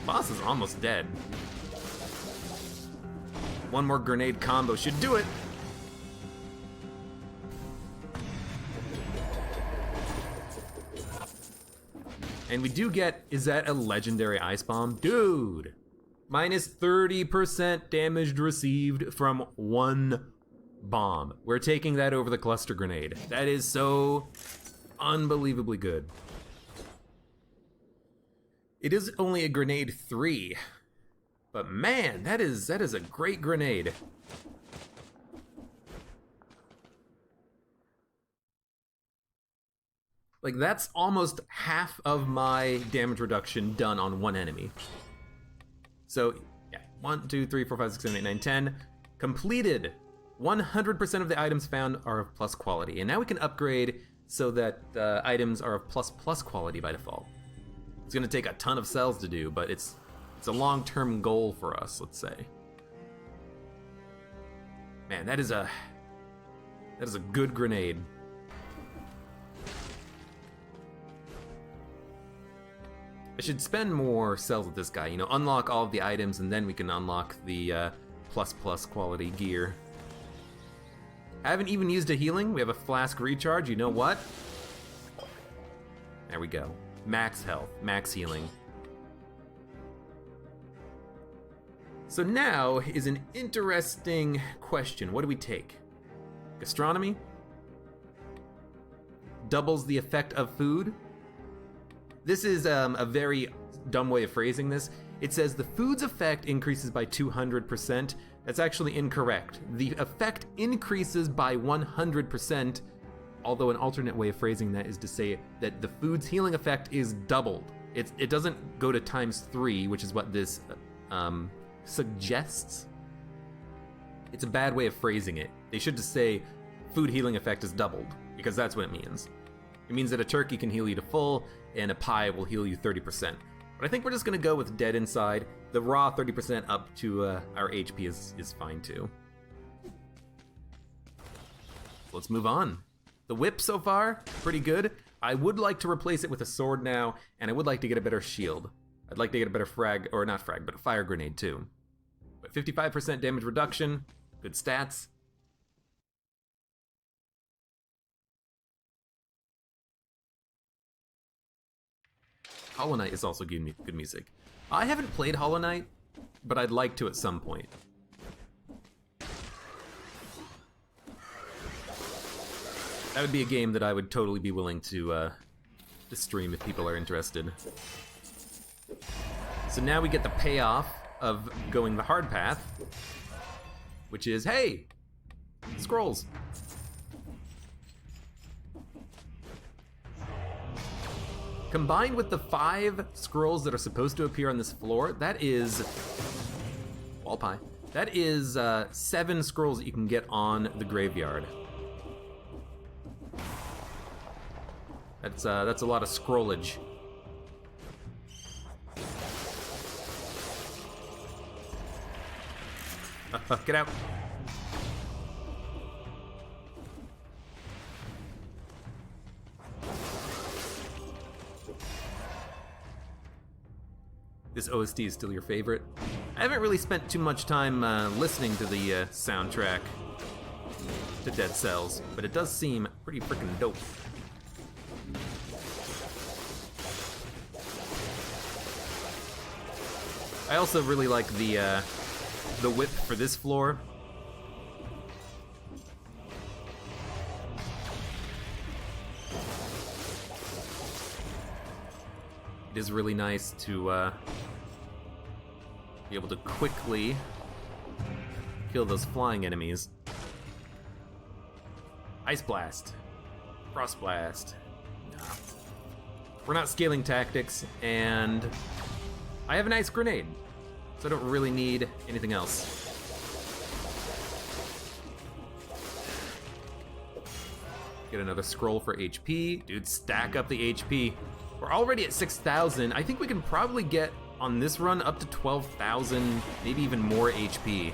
Boss is almost dead. One more grenade combo should do it. And we do get, is that a legendary ice bomb? Dude! Minus 30% damage received from 1 bomb. We're taking that over the cluster grenade. That is so unbelievably good. It is only a grenade 3, but man, that is a great grenade. Like, that's almost half of my damage reduction done on one enemy. So, yeah, 1, 2, 3, 4, 5, 6, 7, 8, 9, 10. Completed. 100% of the items found are of plus quality. And now we can upgrade so that items are of plus quality by default. It's gonna take a ton of cells to do, but it's a long-term goal for us, let's say. Man, that is a good grenade. I should spend more cells with this guy, you know, unlock all of the items, and then we can unlock the plus quality gear. I haven't even used a healing. We have a flask recharge. You know what? There we go. Max health, max healing. So now is an interesting question. What do we take? Gastronomy? Doubles the effect of food? This is a very dumb way of phrasing this. It says the food's effect increases by 200%. That's actually incorrect. The effect increases by 100%, although an alternate way of phrasing that is to say that the food's healing effect is doubled. It doesn't go to ×3, which is what this suggests. It's a bad way of phrasing it. They should just say food healing effect is doubled, because that's what it means. It means that a turkey can heal you to full, and a pie will heal you 30%. But I think we're just gonna go with dead inside. The raw 30% up to our HP is fine too. Let's move on. The whip so far, pretty good. I would like to replace it with a sword now, and I would like to get a better shield. I'd like to get a better frag, or not frag, but a fire grenade too. But 55% damage reduction, good stats. Hollow Knight is also good music. I haven't played Hollow Knight, but I'd like to at some point. That would be a game that I would totally be willing to stream if people are interested. So now we get the payoff of going the hard path, which is, hey, scrolls. Combined with the 5 scrolls that are supposed to appear on this floor, that is wall pie. That is 7 scrolls that you can get on the graveyard. That's a lot of scrollage. Get out. This OST is still your favorite? I haven't really spent too much time listening to the soundtrack to Dead Cells, but it does seem pretty freaking dope. I also really like the whip for this floor. It is really nice to be able to quickly kill those flying enemies. Ice Blast. Frost Blast. Nah. We're not scaling tactics, and I have an ice grenade, so I don't really need anything else. Get another scroll for HP. Dude, stack up the HP. We're already at 6,000. I think we can probably get, on this run, up to 12,000, maybe even more HP.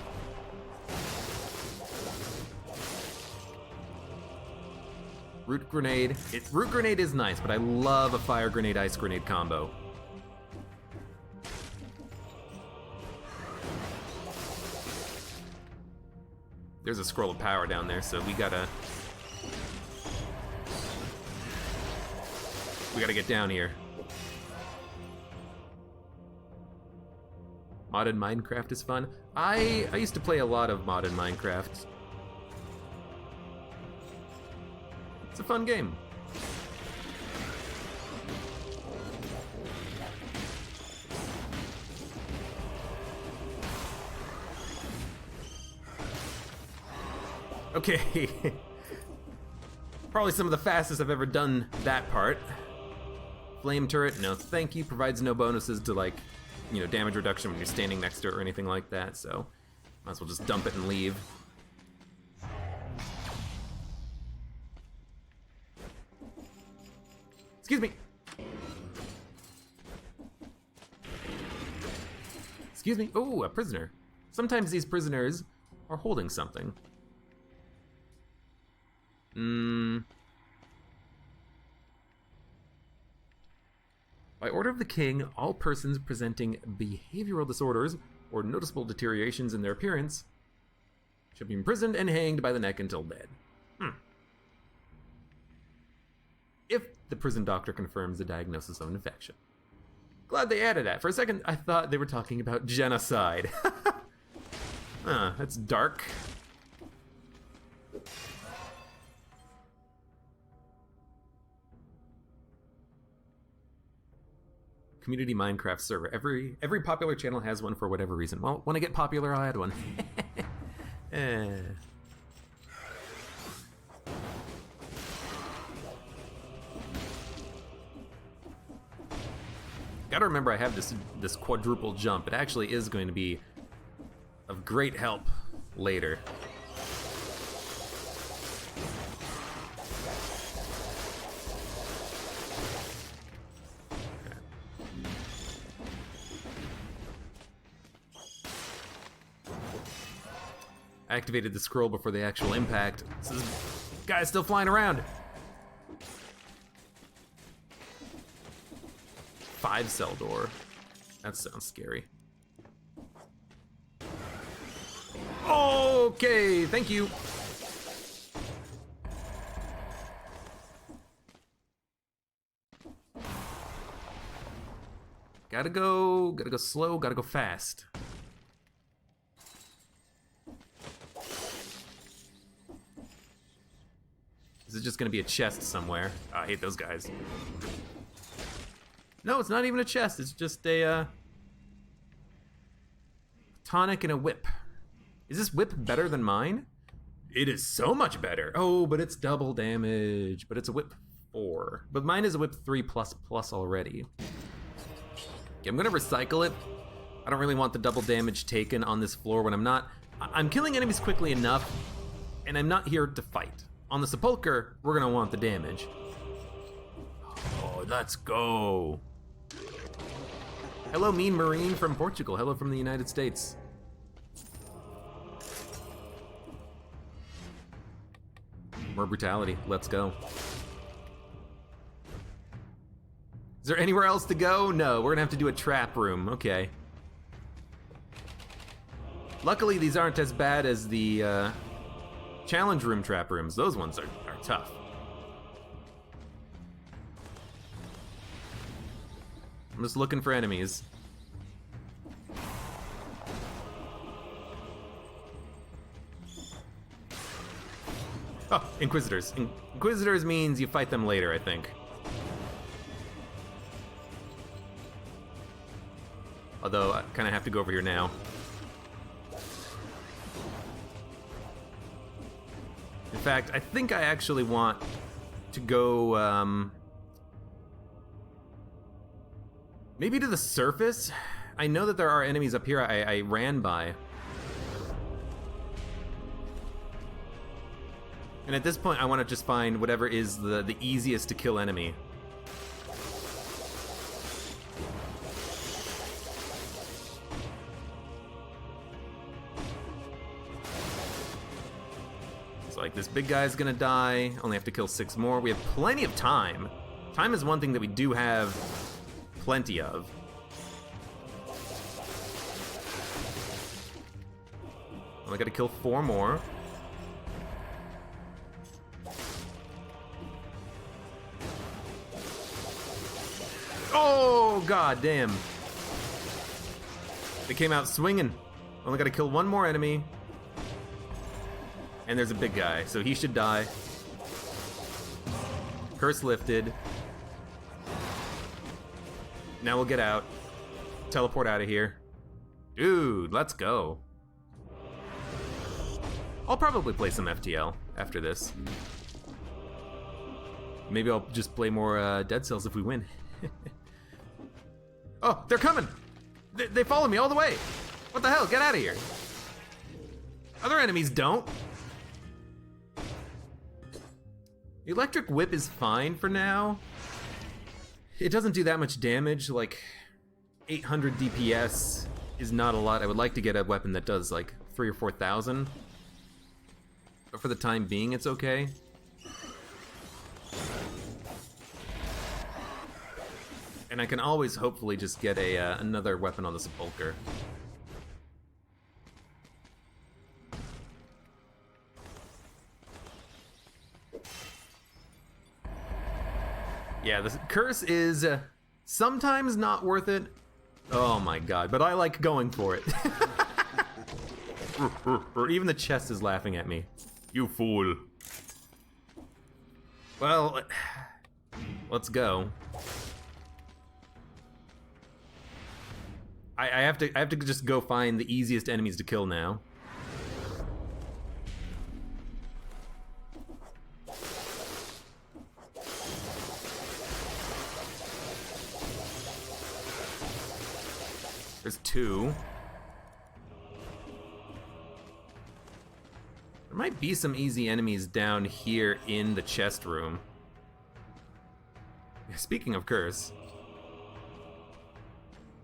Root grenade. Root grenade is nice, but I love a fire grenade, ice grenade combo. There's a scroll of power down there, so we gotta get down here. Modded Minecraft is fun. I used to play a lot of modded Minecraft. It's a fun game. Okay. Probably some of the fastest I've ever done that part. Flame turret, no thank you. Provides no bonuses to, like, you know, damage reduction when you're standing next to it or anything like that, so might as well just dump it and leave. Excuse me. Excuse me. Oh, a prisoner. Sometimes these prisoners are holding something. By order of the king, all persons presenting behavioral disorders or noticeable deteriorations in their appearance should be imprisoned and hanged by the neck until dead. If the prison doctor confirms the diagnosis of an infection. Glad they added that. For a second, I thought they were talking about genocide. That's dark. Community Minecraft server. Every popular channel has one for whatever reason. Well, when I get popular, I'll add one. Gotta remember I have this quadruple jump. It actually is going to be of great help later. I activated the scroll before the actual impact. So this guy's still flying around. 5-cell door. That sounds scary. Okay, thank you. Gotta go slow, gotta go fast. Is it just gonna be a chest somewhere? Oh, I hate those guys. No, it's not even a chest, it's just a tonic and a whip. Is this whip better than mine? It is so much better. Oh, but it's double damage, but it's a whip 4. But mine is a whip 3++ already. Okay, I'm gonna recycle it. I don't really want the double damage taken on this floor when I'm killing enemies quickly enough, and I'm not here to fight. On the sepulcher, we're gonna want the damage. Oh, let's go. Hello, Mean Marine from Portugal. Hello from the United States. More brutality, let's go. Is there anywhere else to go? No, we're gonna have to do a trap room, okay. Luckily, these aren't as bad as the challenge room trap rooms. Those ones are tough. I'm just looking for enemies. Oh, Inquisitors. Inquisitors means you fight them later, I think. Although, I kind of have to go over here now. In fact, I think I actually want to go, maybe to the surface? I know that there are enemies up here I ran by. And at this point, I want to just find whatever is the easiest to kill enemy. So like this big guy's gonna die, only have to kill 6 more. We have plenty of time. Time is one thing that we do have plenty of. Only gotta kill 4 more. Oh, god damn. They came out swinging. Only gotta kill 1 more enemy. And there's a big guy, so he should die. Curse lifted. Now we'll get out. Teleport out of here. Dude, let's go. I'll probably play some FTL after this. Maybe I'll just play more Dead Cells if we win. Oh, they're coming! They follow me all the way! What the hell? Get out of here! Other enemies don't. Electric Whip is fine for now. It doesn't do that much damage, like 800 DPS is not a lot. I would like to get a weapon that does like 3,000 or 4,000. But for the time being, it's okay. And I can always hopefully just get another weapon on the sepulcher. Yeah, the curse is sometimes not worth it. Oh my god, but I like going for it. Even the chest is laughing at me. You fool. Well, let's go. I have to just go find the easiest enemies to kill now. There's 2. There might be some easy enemies down here in the chest room. Speaking of curse.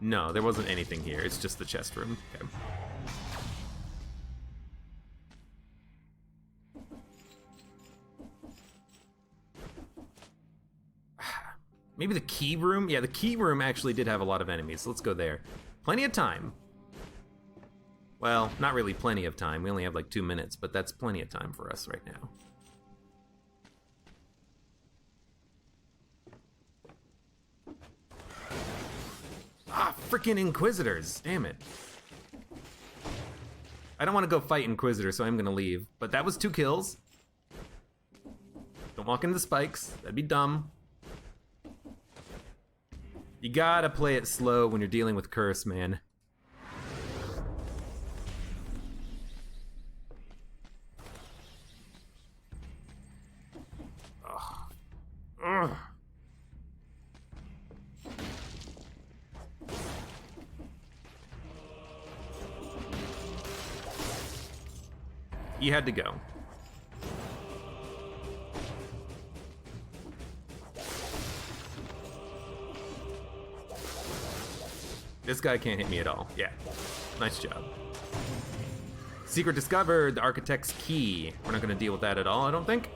No, there wasn't anything here. It's just the chest room. Okay. Maybe the key room? Yeah, the key room actually did have a lot of enemies. So let's go there. Plenty of time. Well, not really plenty of time. We only have like 2 minutes, but that's plenty of time for us right now. Ah, freaking Inquisitors. Damn it. I don't want to go fight Inquisitor, so I'm going to leave. But that was 2 kills. Don't walk into the spikes. That'd be dumb. You gotta play it slow when you're dealing with curse, man. Ugh. Ugh. You had to go. This guy can't hit me at all. Yeah, nice job. Secret discovered, the Architect's Key. We're not gonna deal with that at all, I don't think.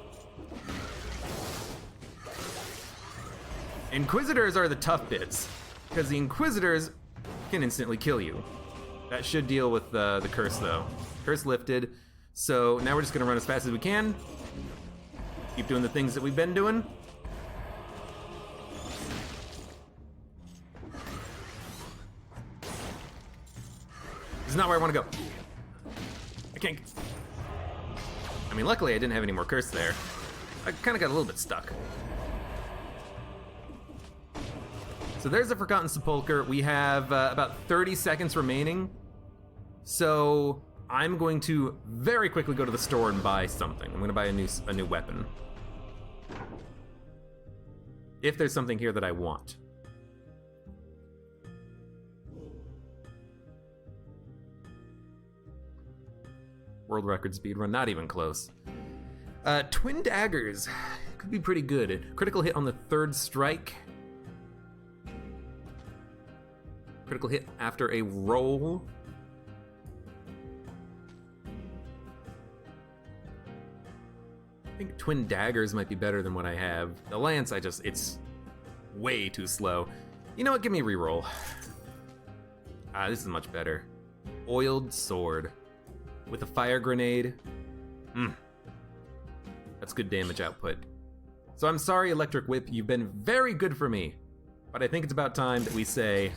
Inquisitors are the tough bits, because the Inquisitors can instantly kill you. That should deal with the curse though. Curse lifted, so now we're just gonna run as fast as we can. Keep doing the things that we've been doing. This is not where I want to go. I can't. I mean, luckily I didn't have any more curse there. I kind of got a little bit stuck. So there's the Forgotten Sepulcher. We have about 30 seconds remaining. So I'm going to very quickly go to the store and buy something. I'm going to buy a new weapon. If there's something here that I want. World record speed run, not even close. Twin daggers could be pretty good. Critical hit on the 3rd strike. Critical hit after a roll. I think twin daggers might be better than what I have. The lance, it's way too slow. You know what, give me a reroll. Ah, this is much better. Oiled sword. With a fire grenade. That's good damage output. So I'm sorry, Electric Whip, you've been very good for me. But I think it's about time that we say,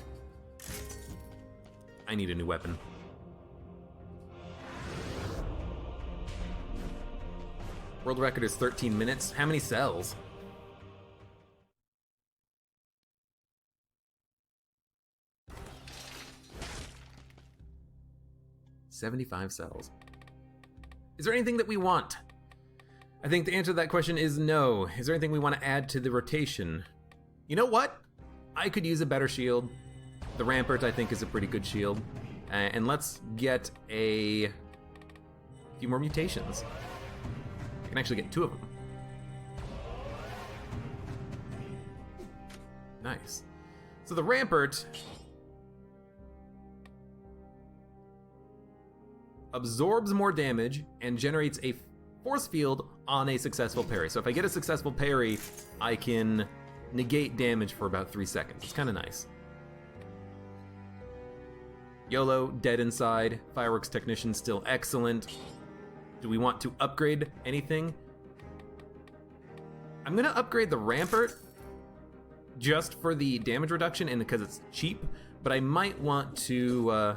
I need a new weapon. World record is 13 minutes. How many cells? $75 cells. Is there anything that we want? I think the answer to that question is no. Is there anything we want to add to the rotation? You know what? I could use a better shield. The Rampart, I think, is a pretty good shield. And let's get a few more mutations. I can actually get 2 of them. Nice. So the Rampart absorbs more damage and generates a force field on a successful parry. So if I get a successful parry, I can negate damage for about 3 seconds. It's kind of nice. YOLO, dead inside. Fireworks Technician, still excellent. Do we want to upgrade anything? I'm gonna upgrade the Rampart just for the damage reduction and because it's cheap, but I might want to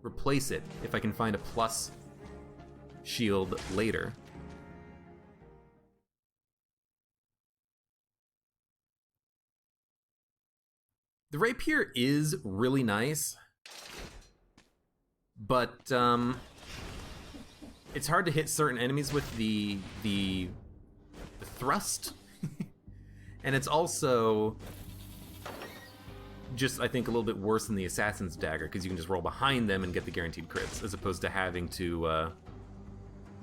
replace it if I can find a plus shield later. The Rapier is really nice, but it's hard to hit certain enemies with the thrust. And it's also just, I think, a little bit worse than the Assassin's Dagger, because you can just roll behind them and get the guaranteed crits, as opposed to having to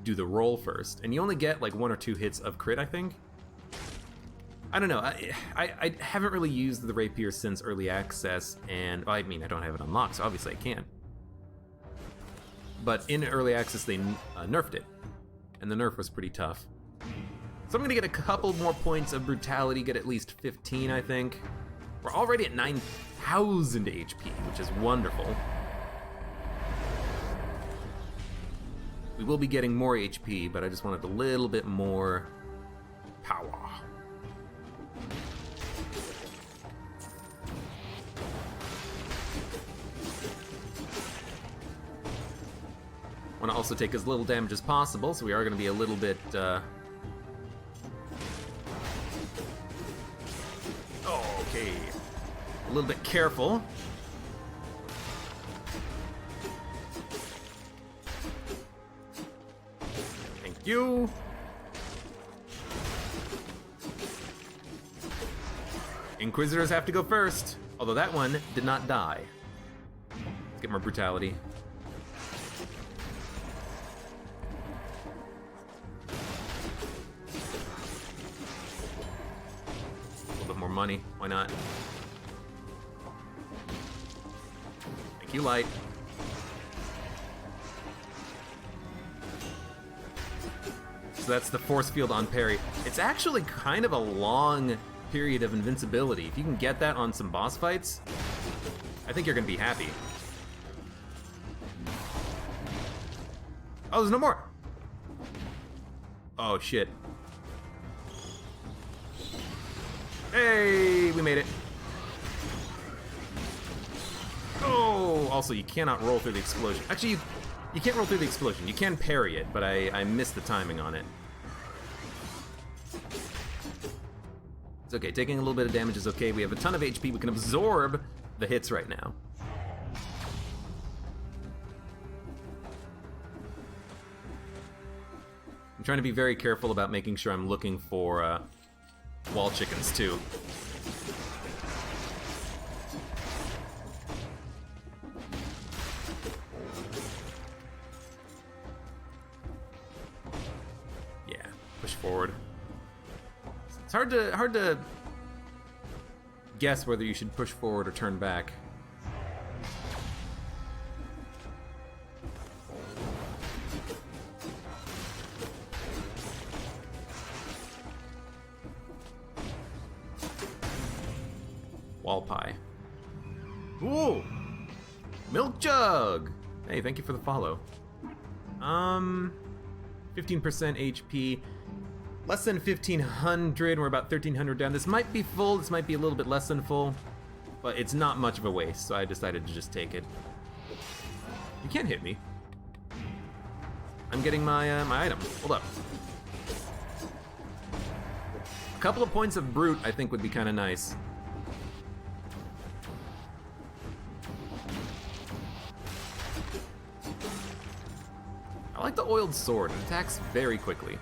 do the roll first. And you only get like 1 or 2 hits of crit, I think. I don't know. I haven't really used the Rapier since early access, and well, I mean, I don't have it unlocked, so obviously I can't. But in early access, they nerfed it, and the nerf was pretty tough. So I'm gonna get a couple more points of brutality, get at least 15, I think. We're already at 9,000 HP, which is wonderful. We will be getting more HP, but I just wanted a little bit more power. Want to also take as little damage as possible, so we are going to be a little bit okay, a little bit careful. Thank you. Inquisitors have to go first, although that one did not die. Let's get more brutality. More money, why not? Thank you, Light. So that's the force field on parry. It's actually kind of a long period of invincibility. If you can get that on some boss fights, I think you're gonna be happy. Oh, there's no more! Oh, shit. Hey, we made it. Oh, also you cannot roll through the explosion. Actually, you can't roll through the explosion. You can parry it, but I missed the timing on it. It's okay, taking a little bit of damage is okay. We have a ton of HP. We can absorb the hits right now. I'm trying to be very careful about making sure I'm looking for wall chickens too. Yeah, push forward. It's hard to guess whether you should push forward or turn back. Wall pie. Ooh! Milk jug! Hey, thank you for the follow. 15% HP. Less than 1,500. We're about 1,300 down. This might be full. This might be a little bit less than full. But it's not much of a waste, so I decided to just take it. You can't hit me. I'm getting my my item. Hold up. A couple of points of brute, I think, would be kind of nice. I like the oiled sword. It attacks very quickly.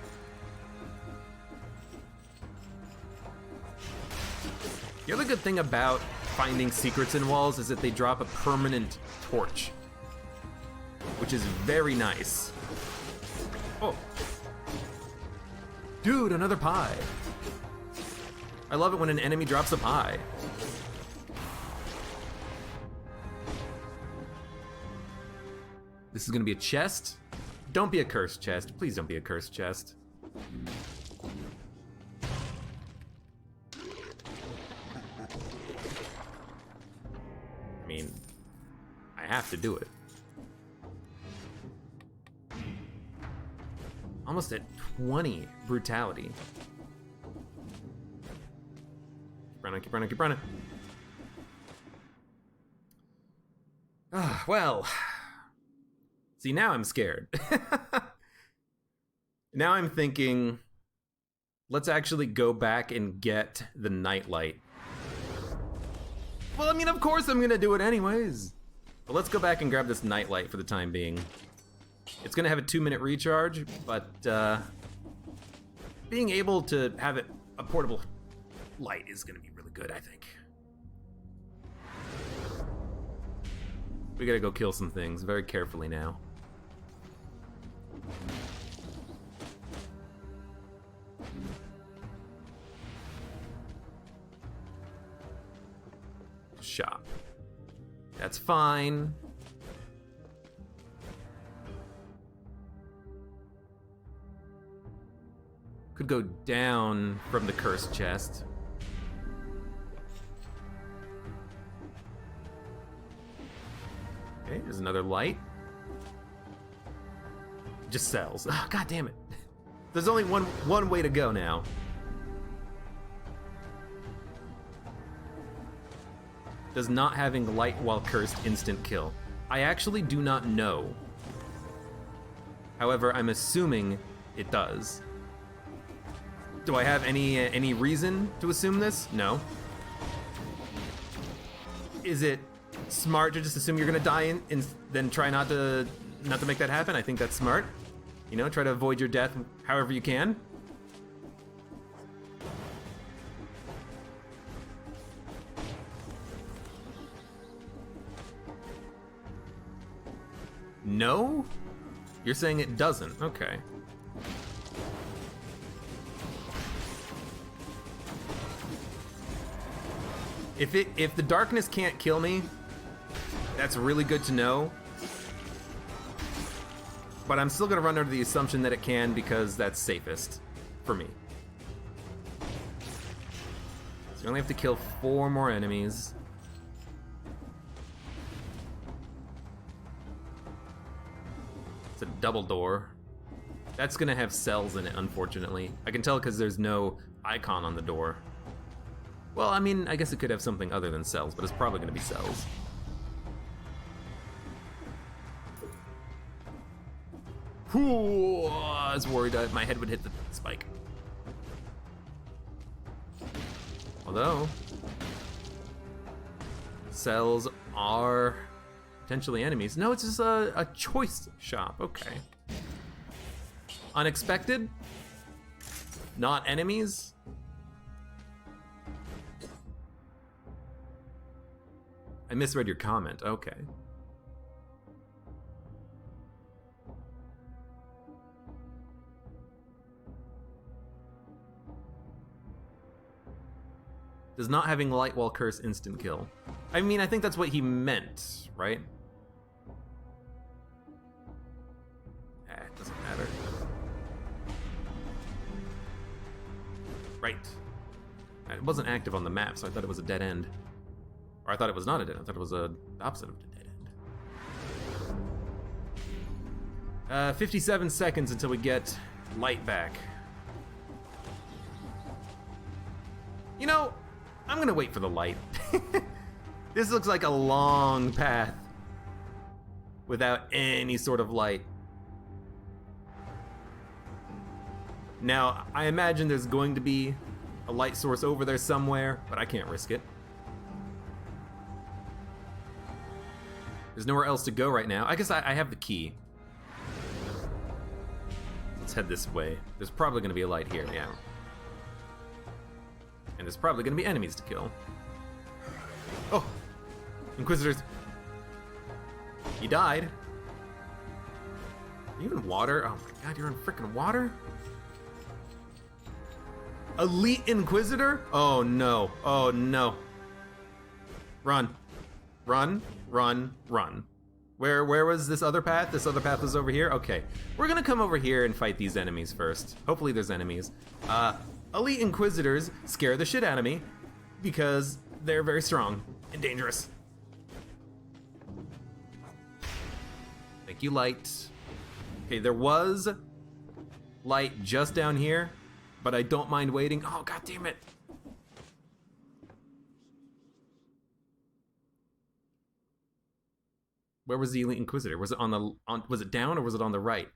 The other good thing about finding secrets in walls is that they drop a permanent torch, which is very nice. Oh. Dude, another pie. I love it when an enemy drops a pie. This is gonna be a chest. Don't be a cursed chest. Please don't be a cursed chest. I mean, I have to do it. Almost at 20 brutality. Keep running, keep running, keep running. Well. See, now I'm scared. Now I'm thinking, let's actually go back and get the nightlight. Well, I mean, of course I'm gonna do it anyways. But let's go back and grab this nightlight for the time being. It's gonna have a 2-minute recharge, but being able to have it a portable light is gonna be really good, I think. We gotta go kill some things very carefully now. Shop. That's fine. Could go down from the cursed chest. Okay, there's another light. Just cells. Oh, God damn it. There's only one way to go now. Does not having light while cursed instant kill? I actually do not know. However, I'm assuming it does. Do I have any reason to assume this? No. Is it smart to just assume you're gonna die and then try not to make that happen? I think that's smart. You know, try to avoid your death however you can. No? You're saying it doesn't. Okay. If the darkness can't kill me, that's really good to know. But I'm still gonna run under the assumption that it can because that's safest for me. So we only have to kill 4 more enemies. It's a double door. That's gonna have cells in it, unfortunately. I can tell because there's no icon on the door. Well, I mean, I guess it could have something other than cells, but it's probably gonna be cells. Ooh, I was worried that my head would hit the spike. Although, cells are potentially enemies. No, it's just a choice shop, okay. Unexpected? Not enemies? I misread your comment, okay. Does not having light while cursed instant kill? I mean, I think that's what he meant, right? It doesn't matter. Right. It wasn't active on the map, so I thought it was a dead end. Or I thought it was not a dead end. I thought it was the opposite of a dead end. 57 seconds until we get light back. You know, I'm gonna wait for the light. This looks like a long path without any sort of light. Now, I imagine there's going to be a light source over there somewhere, but I can't risk it. There's nowhere else to go right now. I guess I have the key. Let's head this way. There's probably gonna be a light here, yeah. And there's probably gonna be enemies to kill. Oh! Inquisitors. You died. Are you in water? Oh my god, you're in frickin' water? Elite Inquisitor? Oh no, oh no. Run. Run, run, run. Where was this other path? This other path was over here? Okay. We're gonna come over here and fight these enemies first. Hopefully there's enemies. Elite Inquisitors scare the shit out of me because they're very strong and dangerous. Thank you, light. Okay, there was light just down here, but I don't mind waiting. Oh, god damn it. Where was the Elite Inquisitor? Was it was it down or was it on the right?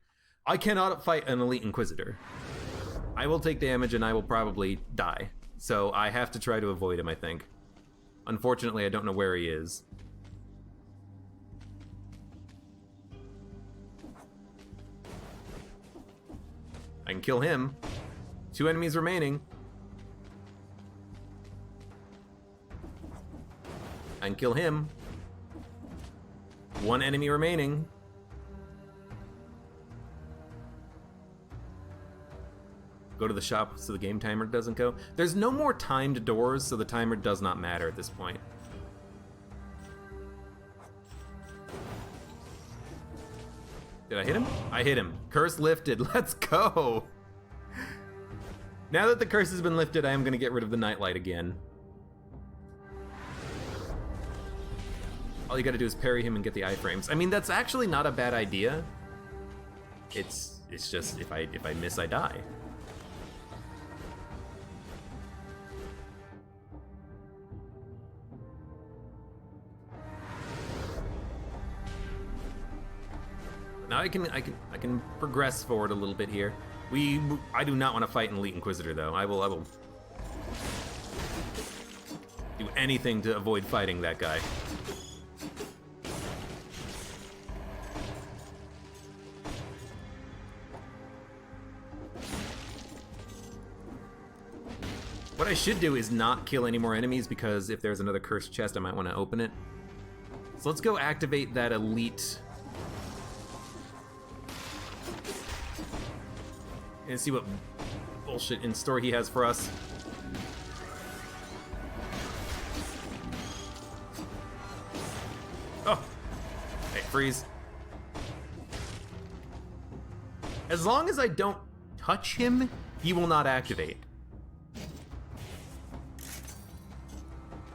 I cannot fight an Elite Inquisitor. I will take damage and I will probably die. So I have to try to avoid him, I think. Unfortunately, I don't know where he is. I can kill him. 2 enemies remaining. I can kill him. One enemy remaining. Go to the shop so the game timer doesn't go. There's no more timed doors, so the timer does not matter at this point. Did I hit him? I hit him. Curse lifted. Let's go. Now that the curse has been lifted, I am going to get rid of the nightlight again. All you got to do is parry him and get the iframes. I mean, that's actually not a bad idea. It's just if I miss, I die. Now I can progress forward a little bit here. I do not want to fight an Elite Inquisitor though. I will do anything to avoid fighting that guy. What I should do is not kill any more enemies, because if there's another cursed chest, I might want to open it. So let's go activate that elite and see what bullshit in store he has for us. Oh! Hey, freeze. As long as I don't touch him, he will not activate.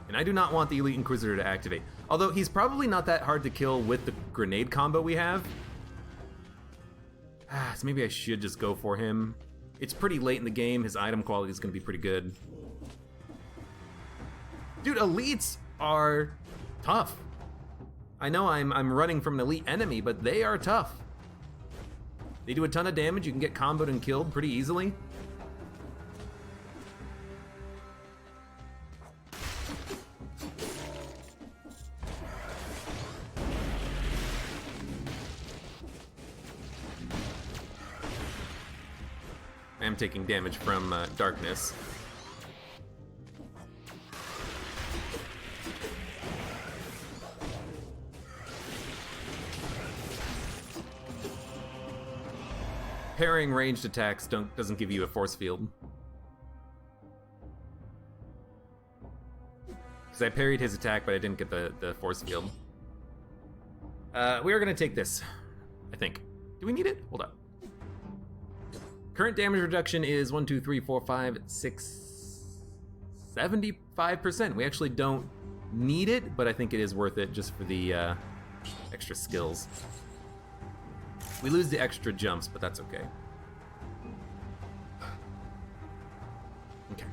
And I do not want the Elite Inquisitor to activate. Although he's probably not that hard to kill with the grenade combo we have. So maybe I should just go for him. It's pretty late in the game. His item quality is going to be pretty good. Dude, elites are tough. I know I'm running from an elite enemy, but they are tough. They do a ton of damage. You can get comboed and killed pretty easily. I am taking damage from darkness. Parrying ranged attacks doesn't give you a force field. Because I parried his attack, but I didn't get the force field. We are gonna take this, I think. Do we need it? Hold up. Current damage reduction is 1, 2, 3, 4, 5, 6, 75%. We actually don't need it, but I think it is worth it just for the extra skills. We lose the extra jumps, but that's okay. Okay.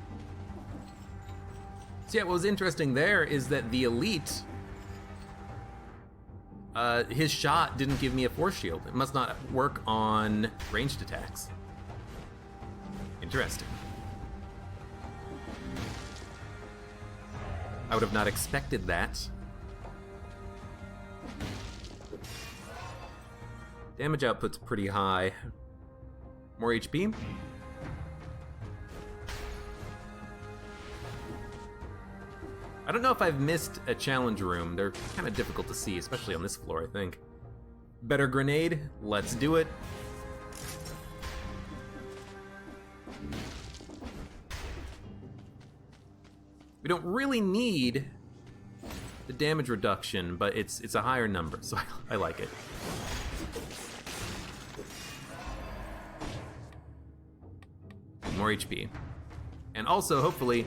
So yeah, what was interesting there is that the elite, his shot didn't give me a force shield. It must not work on ranged attacks. Interesting. I would have not expected that. Damage output's pretty high. More HP. I don't know if I've missed a challenge room. They're kind of difficult to see, especially on this floor, I think. Better grenade. Let's do it. We don't really need the damage reduction, but it's a higher number, so I like it. More HP. And also, hopefully,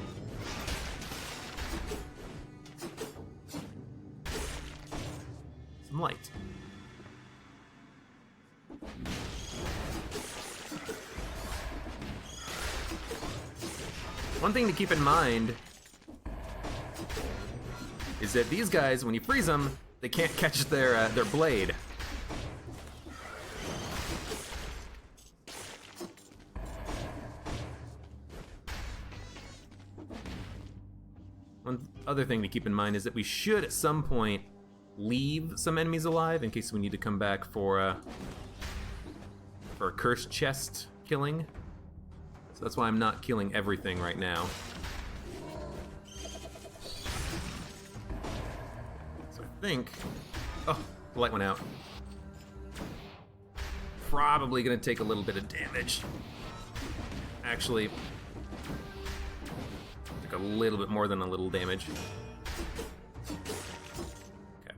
some light. One thing to keep in mind is that these guys, when you freeze them, they can't catch their blade. One other thing to keep in mind is that we should at some point leave some enemies alive in case we need to come back for a cursed chest killing. So that's why I'm not killing everything right now. So I think... Oh, The light went out. Probably gonna take a little bit of damage. Actually, took a little bit more than a little damage. Okay.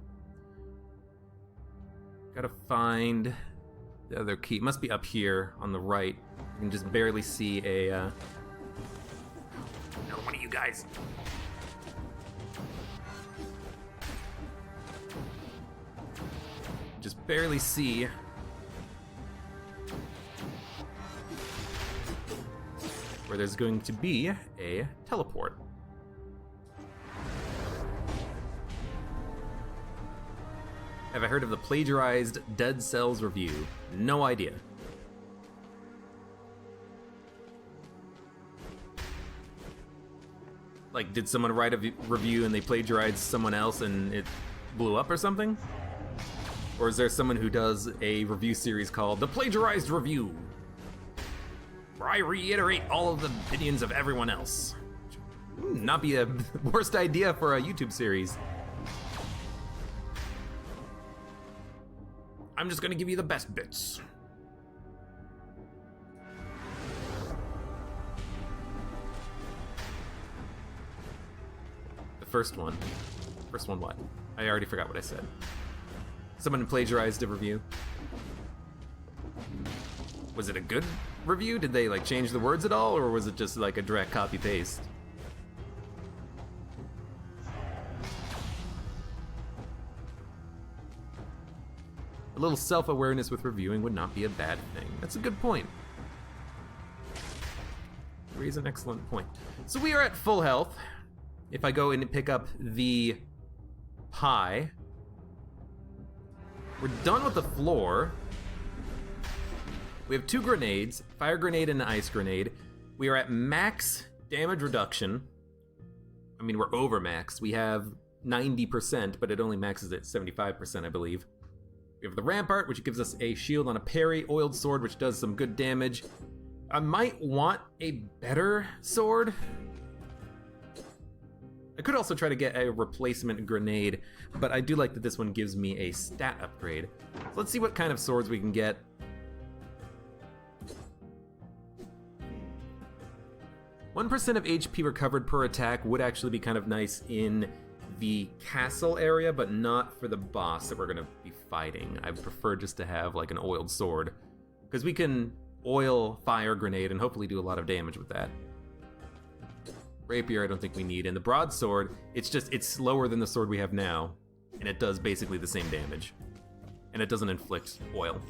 Gotta find the other key. It must be up here on the right. You can just barely see a, another one of you guys. Just barely see where there's going to be a teleport. Have I heard of the plagiarized Dead Cells review? No idea. Like, did someone write a review and they plagiarized someone else and it blew up or something? Or is there someone who does a review series called The Plagiarized Review, where I reiterate all of the opinions of everyone else? Not be a worst idea for a YouTube series. I'm just gonna give you the best bits. The first one. First one what? I already forgot what I said. Someone plagiarized a review. Was it a good review? Did they like change the words at all, or was it just like a direct copy paste? A little self-awareness with reviewing would not be a bad thing. That's a good point. Raise an excellent point. So we are at full health. If I go in and pick up the pie, we're done with the floor. We have 2 grenades, fire grenade and an ice grenade. We are at max damage reduction. I mean, we're over max. We have 90%, but it only maxes at 75%, I believe. We have the rampart, which gives us a shield on a parry, oiled sword, which does some good damage. I might want a better sword. I could also try to get a replacement grenade, but I do like that this one gives me a stat upgrade. So let's see what kind of swords we can get. %1 of HP recovered per attack would actually be kind of nice in the castle area, but not for the boss that we're gonna be fighting. I prefer just to have like an oiled sword, because we can oil fire grenade and hopefully do a lot of damage with that. Rapier I don't think we need, and the broadsword, it's slower than the sword we have now, and it does basically the same damage. And it doesn't inflict oil.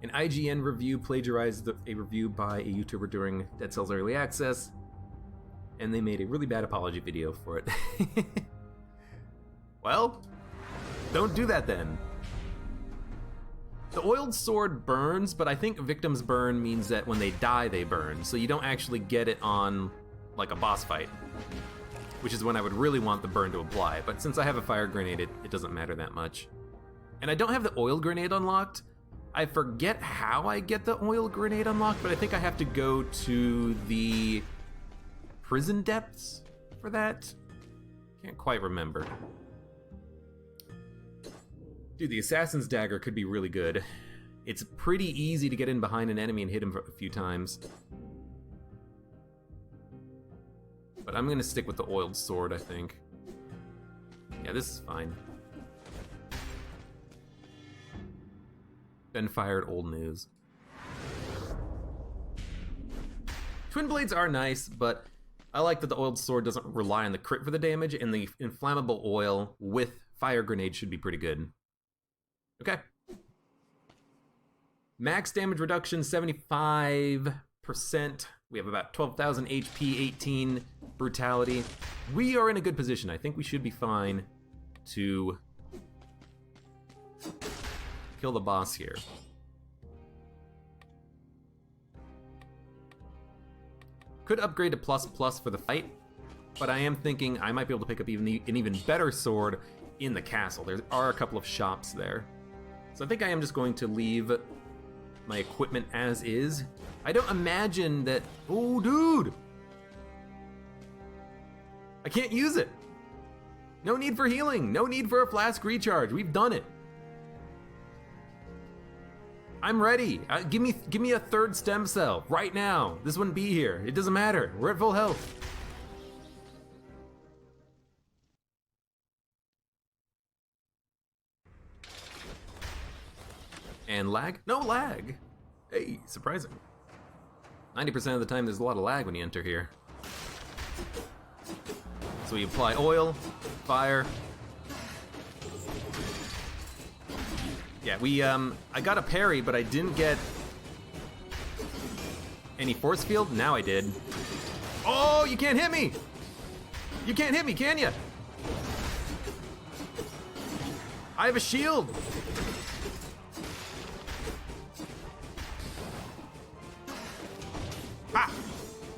An IGN review plagiarized a review by a YouTuber during Dead Cells Early Access, and they made a really bad apology video for it. Well, don't do that then. The oiled sword burns, but I think victims burn means that when they die, they burn, so you don't actually get it on, like, a boss fight, which is when I would really want the burn to apply, but since I have a fire grenade, it doesn't matter that much. And I don't have the oil grenade unlocked. I forget how I get the oil grenade unlocked, but I think I have to go to the prison depths for that. Can't quite remember. Dude, the assassin's dagger could be really good. It's pretty easy to get in behind an enemy and hit him a few times. But I'm gonna stick with the oiled sword, I think. Yeah, this is fine. Ben fired, old news. Twin blades are nice, but I like that the oiled sword doesn't rely on the crit for the damage, and the inflammable oil with fire grenade should be pretty good. Okay. Max damage reduction, 75%. We have about 12,000 HP, 18 brutality. We are in a good position. I think we should be fine to kill the boss here. Could upgrade to ++ for the fight, but I am thinking I might be able to pick up an even better sword in the castle. There are a couple of shops there. So I think I am just going to leave my equipment as is. I don't imagine that... Oh, dude! I can't use it! No need for healing, no need for a flask recharge, we've done it. I'm ready. Give me a third stem cell right now. This wouldn't be here. It doesn't matter. We're at full health. And lag? No lag. Hey, surprising. 90% of the time there's a lot of lag when you enter here. So we apply oil, fire. Yeah, I got a parry, but I didn't get any force field. Now I did. Oh, you can't hit me! You can't hit me, can you? I have a shield! Ah!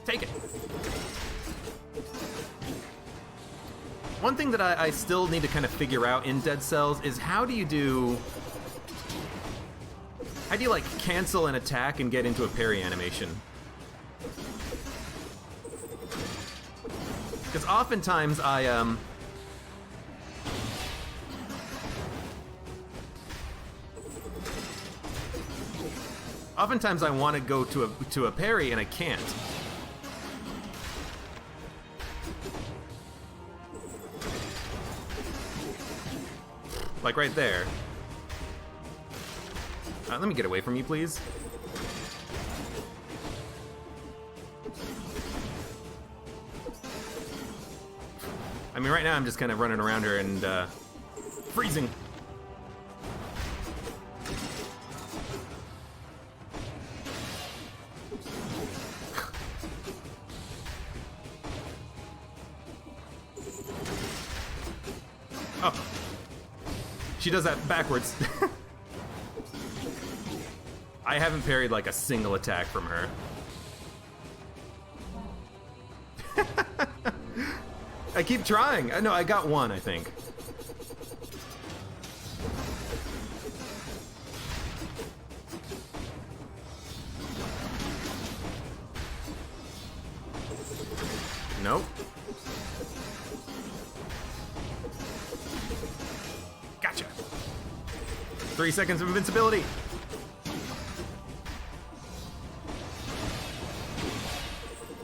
Take it! One thing that I still need to kind of figure out in Dead Cells is how do you like cancel an attack and get into a parry animation? Because oftentimes oftentimes I want to go to a parry and I can't. Like right there. Let me get away from you, please. I mean, right now I'm just kind of running around her and freezing. Oh. She does that backwards. I haven't parried like a single attack from her. I keep trying. No, I got one, I think. Nope. Gotcha. 3 seconds of invincibility.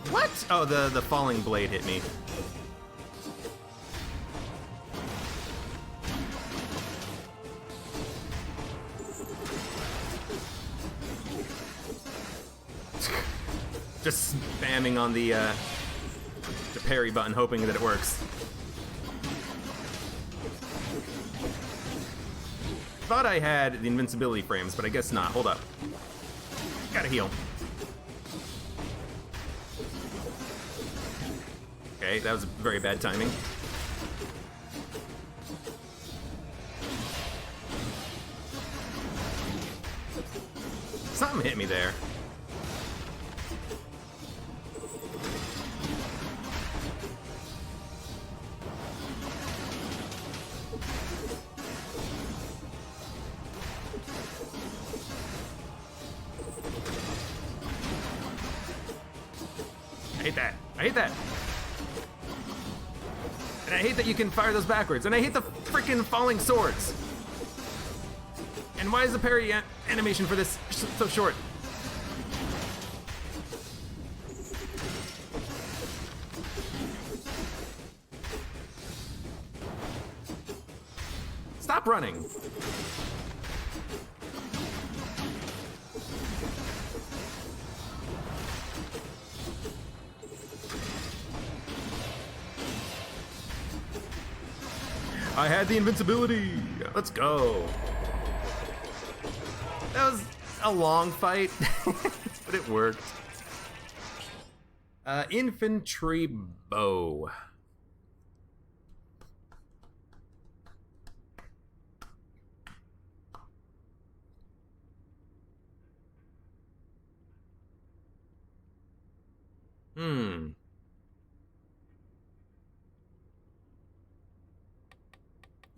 What? Oh, the falling blade hit me. Just spamming on the parry button, hoping that it works. Thought I had the invincibility frames, but I guess not. Hold up. Gotta heal. Okay, that was very bad timing. Something hit me there. I hate that. I hate that. And I hate that you can fire those backwards. And I hate the freaking falling swords. And why is the parry animation for this so short? Stop running. I had the invincibility. Let's go. That was a long fight, but it worked. Infantry bow.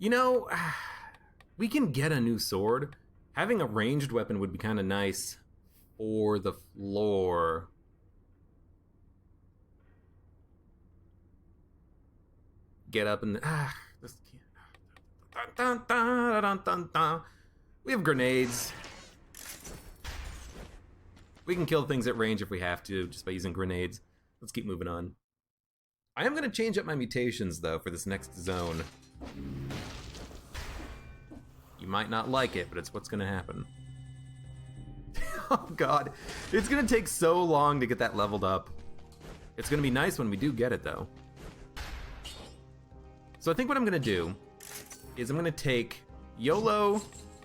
You know, we can get a new sword, Having a ranged weapon would be kind of nice for the floor. Get up and this, dun, dun, dun, dun, dun. We have grenades. We can kill things at range if we have to, just by using grenades. Let's keep moving on. I am going to change up my mutations, though, for this next zone. You might not like it, but it's what's going to happen. Oh, God. It's going to take so long to get that leveled up. It's going to be nice when we do get it, though. So I think what I'm going to do is I'm going to take YOLO,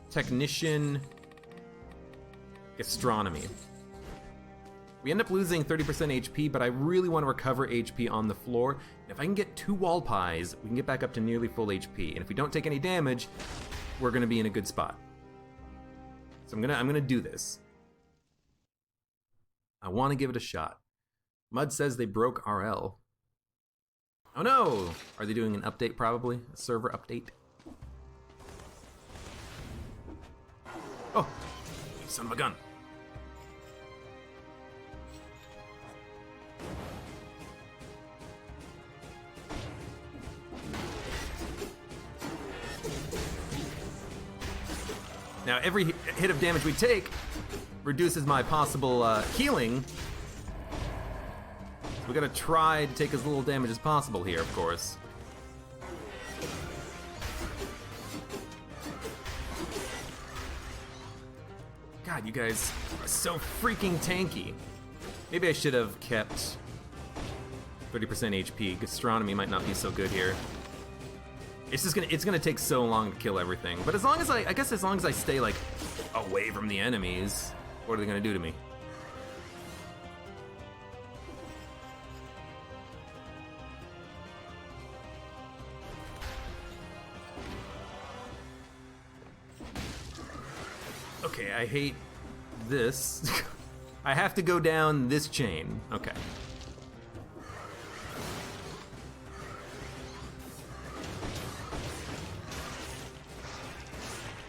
Technician, Gastronomy. We end up losing 30% HP, but I really want to recover HP on the floor. And if I can get 2 wall pies, we can get back up to nearly full HP. And if we don't take any damage, we're going to be in a good spot. So I'm gonna do this. I want to give it a shot. Mud says they broke RL. Oh no! Are they doing an update probably? A server update? Oh! You son of a gun. Now every hit of damage we take reduces my possible healing. We gotta try to take as little damage as possible here, of course. God, you guys are so freaking tanky. Maybe I should have kept 30% HP. Gastronomy might not be so good here. It's gonna take so long to kill everything. But as long as I guess as long as I stay like away from the enemies, what are they gonna do to me? Okay, I hate this. I have to go down this chain. Okay.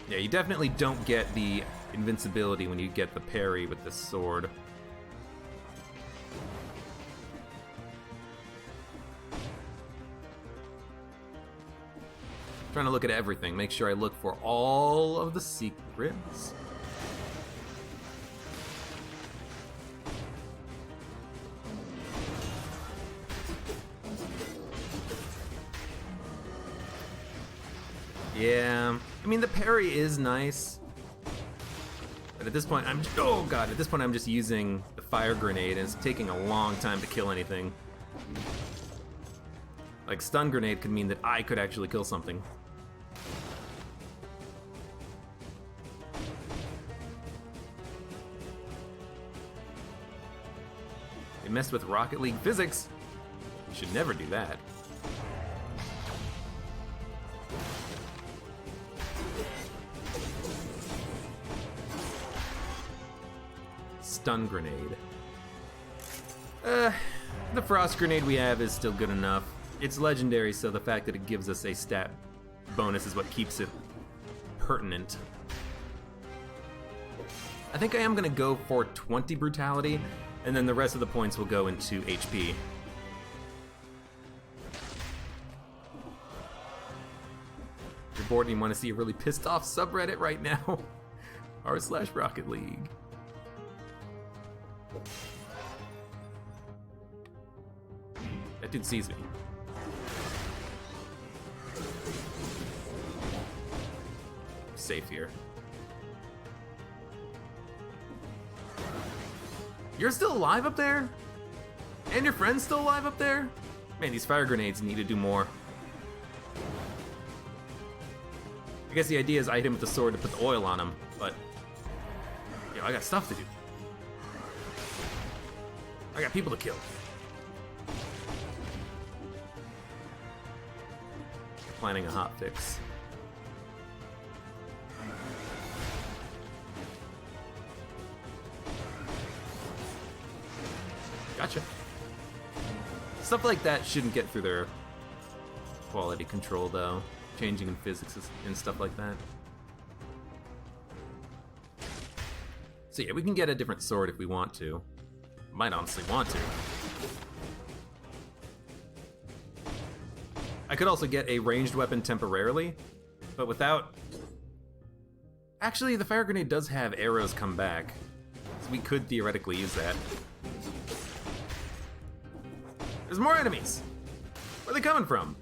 Yeah, you definitely don't get the invincibility when you get the parry with the sword. Trying to look at everything, make sure I look for all of the secrets. Yeah, I mean the parry is nice, but at this point I'm just using the fire grenade and it's taking a long time to kill anything. Like stun grenade could mean that I could actually kill something. They messed with Rocket League physics. You should never do that. Stun grenade. The frost grenade we have is still good enough. It's legendary, so the fact that it gives us a stat bonus is what keeps it pertinent. I think I am gonna go for 20 brutality, and then the rest of the points will go into HP. If you're bored and you want to see a really pissed off subreddit right now, r/Rocket League. That dude sees me. Safe here. You're still alive up there? And your friend's still alive up there? Man, these fire grenades need to do more. I guess the idea is I hit him with the sword to put the oil on him, but yo, I got stuff to do. I got people to kill. Planning a hot fix. Gotcha. Stuff like that shouldn't get through their quality control, though. Changing in physics and stuff like that. So yeah, we can get a different sword if we want to. Might honestly want to. I could also get a ranged weapon temporarily, but without... Actually, the fire grenade does have arrows come back, so we could theoretically use that. There's more enemies! Where are they coming from?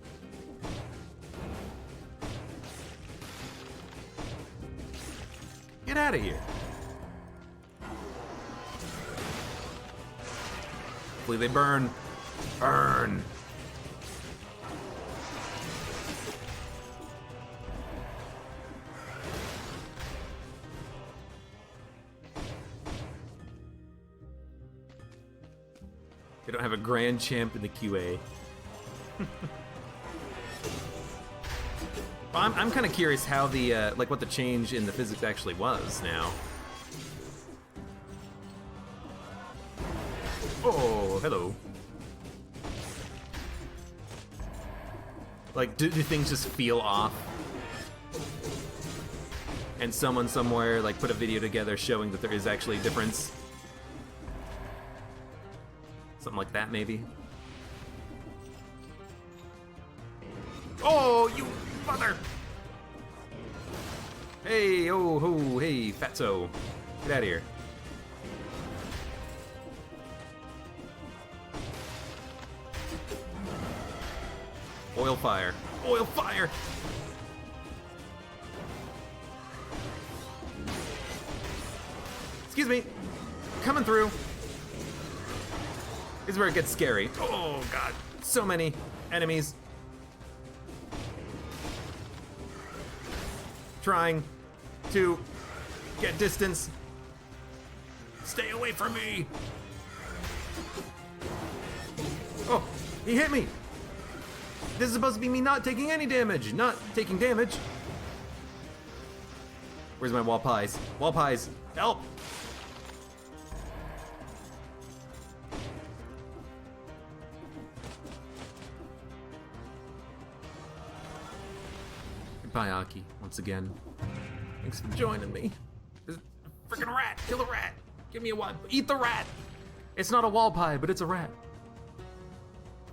Get out of here. Hopefully they burn. Burn! They don't have a grand champ in the QA. I'm kind of curious how the, like what the change in the physics actually was now. Oh, hello. Like, do things just feel off? And someone somewhere, like, put a video together showing that there is actually a difference? Something like that, maybe? Oh, you mother! Hey, oh, ho, hey, fatso. Get out of here. Oil fire. Oil fire! Excuse me. Coming through. This is where it gets scary. Oh, God. So many enemies. Trying to get distance. Stay away from me. Oh, he hit me. This is supposed to be me not taking any damage, not taking damage. Where's my wall pies? Wall pies, help! Goodbye, Aki, once again. Thanks for joining me. There's a freaking rat, kill a rat. Give me a one, eat the rat. It's not a wall pie, but it's a rat.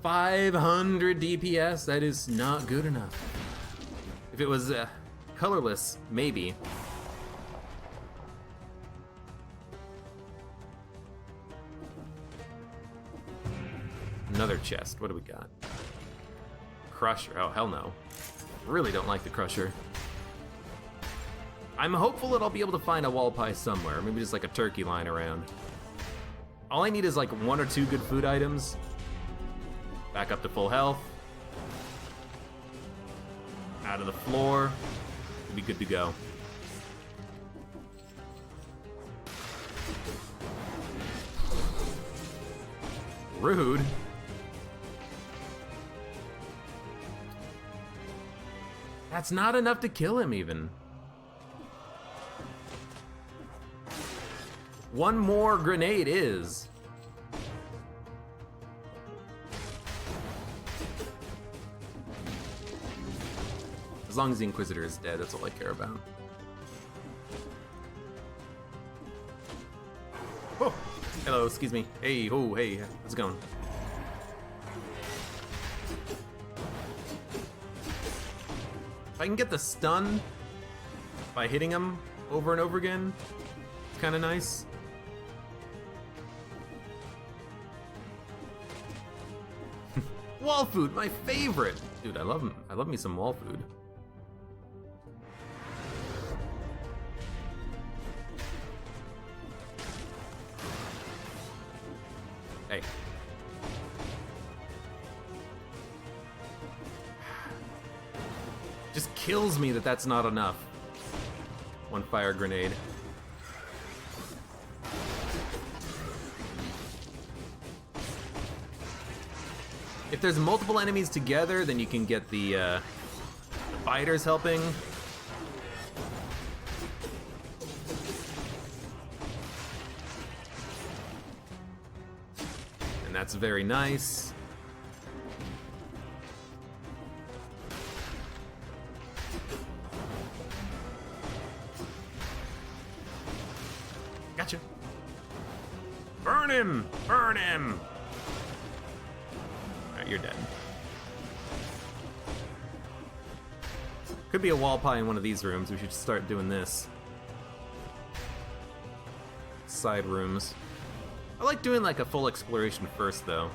500 DPS, that is not good enough. If it was colorless, maybe. Another chest, what do we got? Crusher, oh hell no. Really don't like the Crusher. I'm hopeful that I'll be able to find a wall pie somewhere, maybe just like a turkey lying around. All I need is like 1 or 2 good food items. Back up to full health. Out of the floor. We'll be good to go. Rude. That's not enough to kill him even. One more grenade is. As long as the Inquisitor is dead, that's all I care about. Oh, hello, excuse me. Hey, oh, hey, how's it going? If I can get the stun by hitting him over and over again, it's kind of nice. Wall food, my favorite. Dude, I love him. I love me some wall food. Hey. Just kills me that that's not enough. One fire grenade. If there's multiple enemies together, then you can get the fighters helping. And that's very nice. Gotcha. Burn him! Burn him! Alright, you're dead. Could be a wall pie in one of these rooms. We should start doing this. Side rooms. I like doing like a full exploration first, though.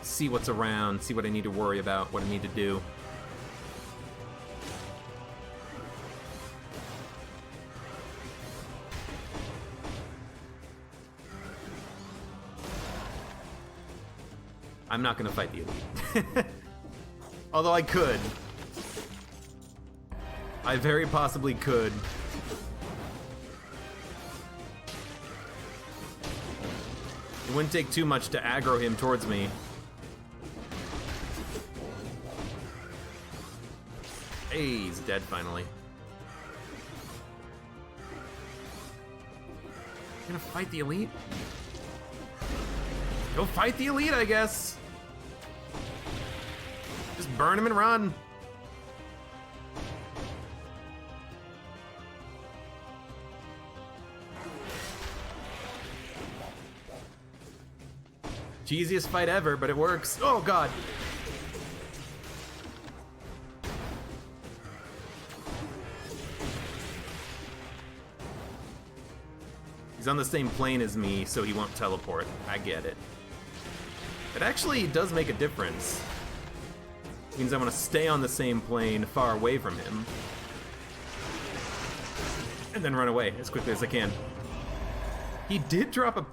See what's around, see what I need to worry about, what I need to do. I'm not gonna fight the elite. Although I could. I very possibly could. It wouldn't take too much to aggro him towards me. Hey, he's dead finally. You gonna fight the elite? Go fight the elite, I guess. Just burn him and run. Cheesiest fight ever, but it works. Oh god. He's on the same plane as me, so he won't teleport. I get it. It actually does make a difference. It means I want to stay on the same plane, far away from him. And then run away as quickly as I can. He did drop a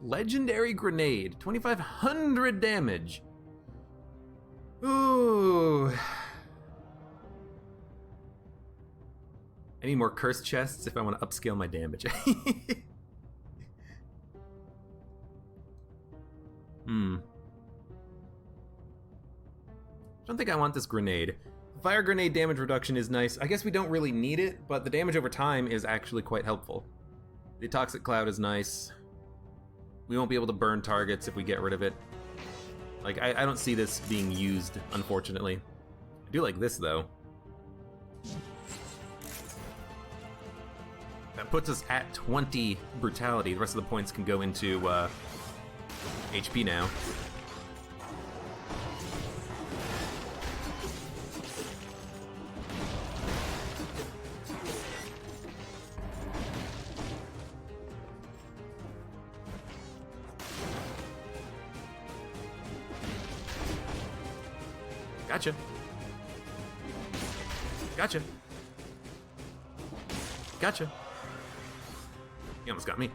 legendary grenade. 2,500 damage. Ooh. I need more curse chests if I want to upscale my damage. I don't think I want this grenade. Fire grenade damage reduction is nice. I guess we don't really need it, but the damage over time is actually quite helpful. The toxic cloud is nice. We won't be able to burn targets if we get rid of it. Like, I don't see this being used, unfortunately. I do like this, though. That puts us at 20 brutality. The rest of the points can go into HP now. Gotcha. Gotcha. Gotcha. He almost got me.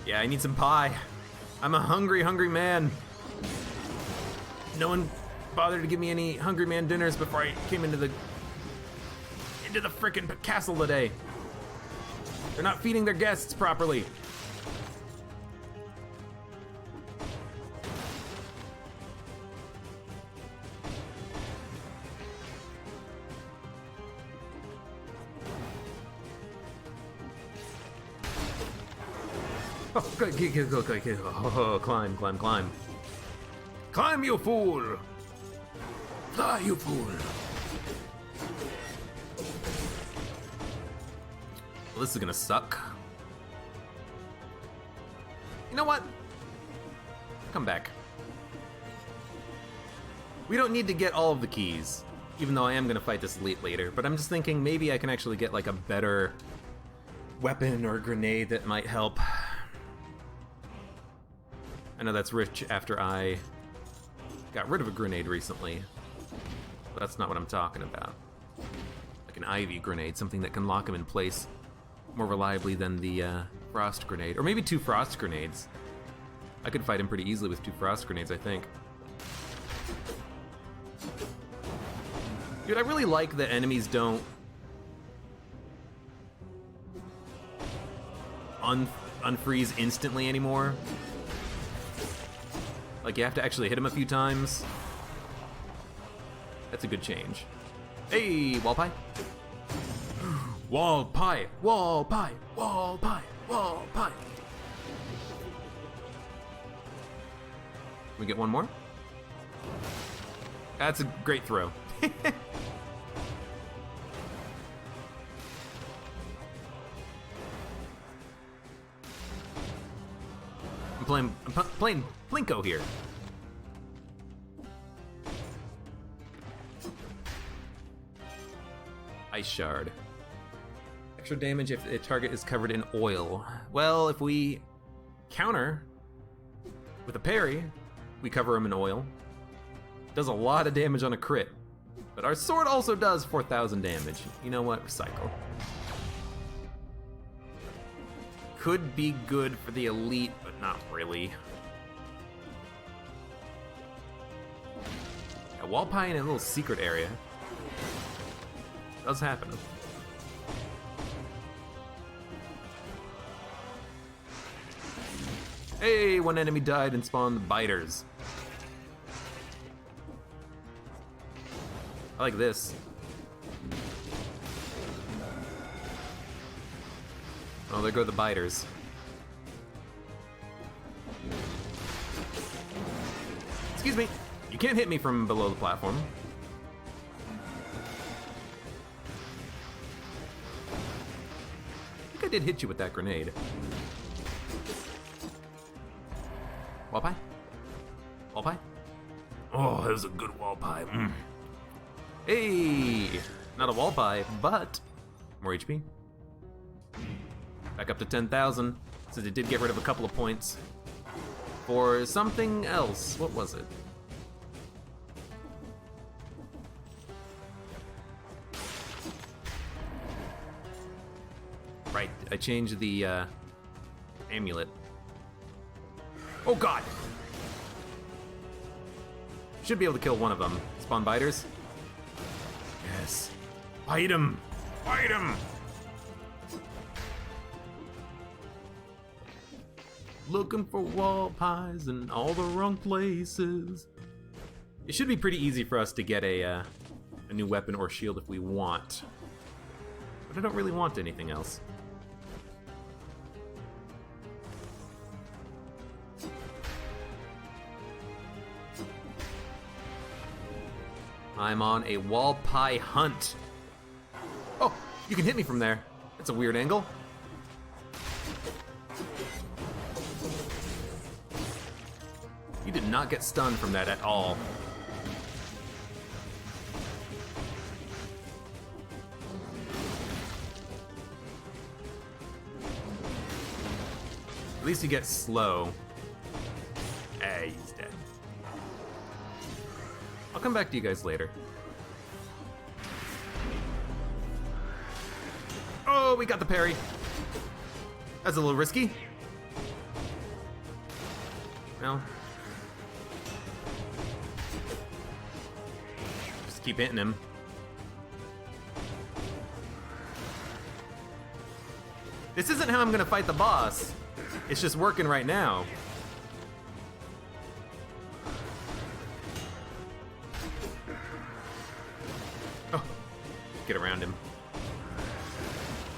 Yeah, I need some pie. I'm a hungry, hungry man. No one bothered to give me any hungry man dinners before I came into the frickin' castle today. They're not feeding their guests properly. Oh, go, climb, climb, climb. Climb, you fool! Fly, you fool! Well, this is gonna suck. You know what? Come back. We don't need to get all of the keys, even though I am gonna fight this elite later, but I'm just thinking maybe I can actually get like a better weapon or grenade that might help. I know that's rich after I got rid of a grenade recently, but that's not what I'm talking about. Like an ivy grenade, something that can lock him in place more reliably than the frost grenade. Or maybe 2 frost grenades. I could fight him pretty easily with 2 frost grenades, I think. Dude, I really like that enemies don't unfreeze instantly anymore. Like, you have to actually hit him a few times. That's a good change. Hey, wall pie. Wall pie, wall pie, wall pie, wall pie. Can we get one more? That's a great throw. I'm playing Plinko here. Ice Shard. Extra damage if the target is covered in oil. Well, if we counter with a parry, we cover him in oil. Does a lot of damage on a crit. But our sword also does 4,000 damage. You know what? Recycle. Could be good for the elite, but not really. A wall pie in a little secret area. Does happen. Hey, one enemy died and spawned biters. I like this. Oh, there go the biters. Excuse me, you can't hit me from below the platform. I think I did hit you with that grenade. Wall pie? Wall pie? Oh, that was a good wall pie. Mm. Hey! Not a wall pie, but more HP. Back up to 10,000, since it did get rid of a couple of points. For something else. What was it? Right, I changed the amulet. Oh god! Should be able to kill one of them. Spawn biters? Yes. Bite him! Bite him! Looking for wall pies in all the wrong places. It should be pretty easy for us to get a new weapon or shield if we want. But I don't really want anything else. I'm on a wall pie hunt. Oh, you can hit me from there. That's a weird angle. You did not get stunned from that at all. At least he gets slow. Hey, he's dead. I'll come back to you guys later. Oh, we got the parry. That's a little risky. Well. Just keep hitting him. This isn't how I'm gonna fight the boss. It's just working right now. Oh, get around him.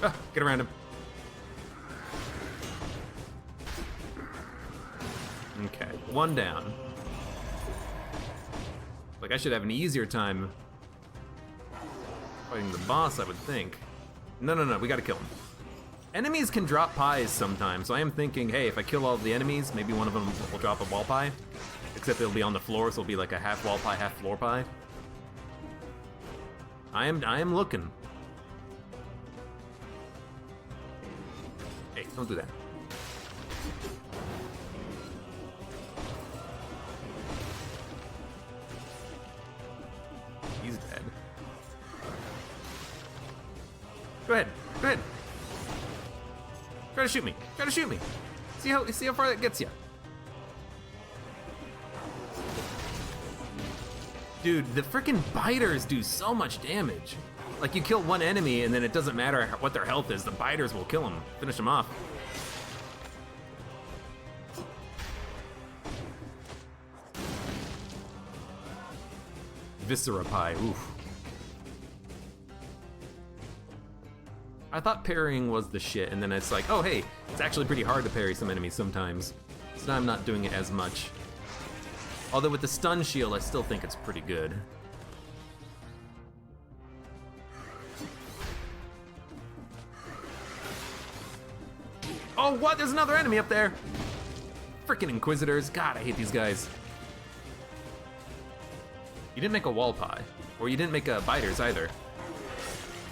Oh, get around him. Okay, one down. Like, I should have an easier time fighting the boss, I would think. No, we gotta kill him. Enemies can drop pies sometimes, so I am thinking, hey, if I kill all the enemies, maybe one of them will drop a wall pie. Except it'll be on the floor, so it'll be like a half wall pie, half floor pie. I am looking. Hey, don't do that. He's dead. Go ahead. Go ahead. Try to shoot me. Try to shoot me. See how far that gets you. Dude, the freaking biters do so much damage. Like, you kill one enemy and then it doesn't matter what their health is, the biters will kill them, finish them off. Viscera pie, oof. I thought parrying was the shit, and then it's like, oh hey, it's actually pretty hard to parry some enemies sometimes. So now I'm not doing it as much. Although with the stun shield, I still think it's pretty good. Oh, what? There's another enemy up there. Freaking Inquisitors. God, I hate these guys. You didn't make a wall pie. Or you didn't make a biters either.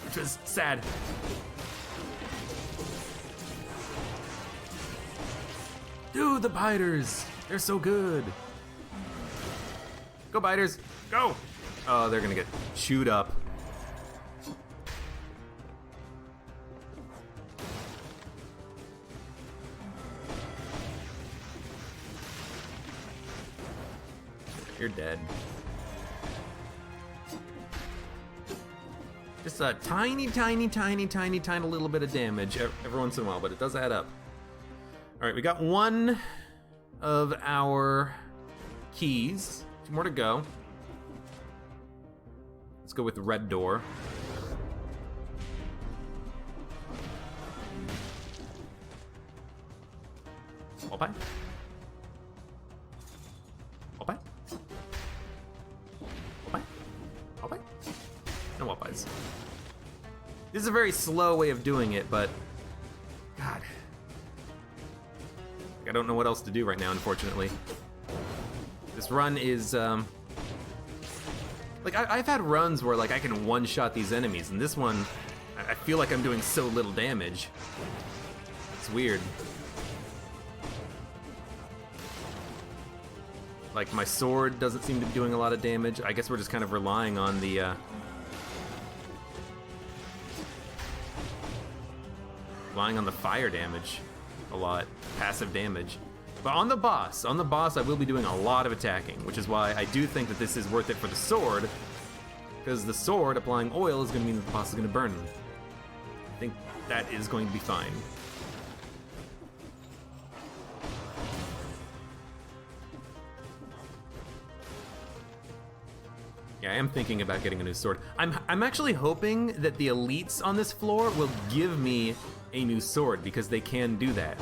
Which was sad. Dude, the biters. They're so good. Go biters. Go. Oh, they're gonna get chewed up. You're dead. Just a tiny little bit of damage every once in a while, but it does add up. All right, we got one of our keys. 2 more to go. Let's go with the red door. Wall pie. Wall pie. Wall pie. Wall pie. No wall pies. This is a very slow way of doing it, but God, I don't know what else to do right now, unfortunately. This run is, like, I've had runs where, like, I can one-shot these enemies, and this one, I feel like I'm doing so little damage. It's weird. Like, my sword doesn't seem to be doing a lot of damage. I guess we're just kind of relying on the, fire damage a lot, passive damage. But on the boss, I will be doing a lot of attacking, which is why I do think that this is worth it for the sword, because the sword applying oil is going to mean that the boss is going to burn. I think that is going to be fine. Yeah, I am thinking about getting a new sword. I'm actually hoping that the elites on this floor will give me a new sword, because they can do that.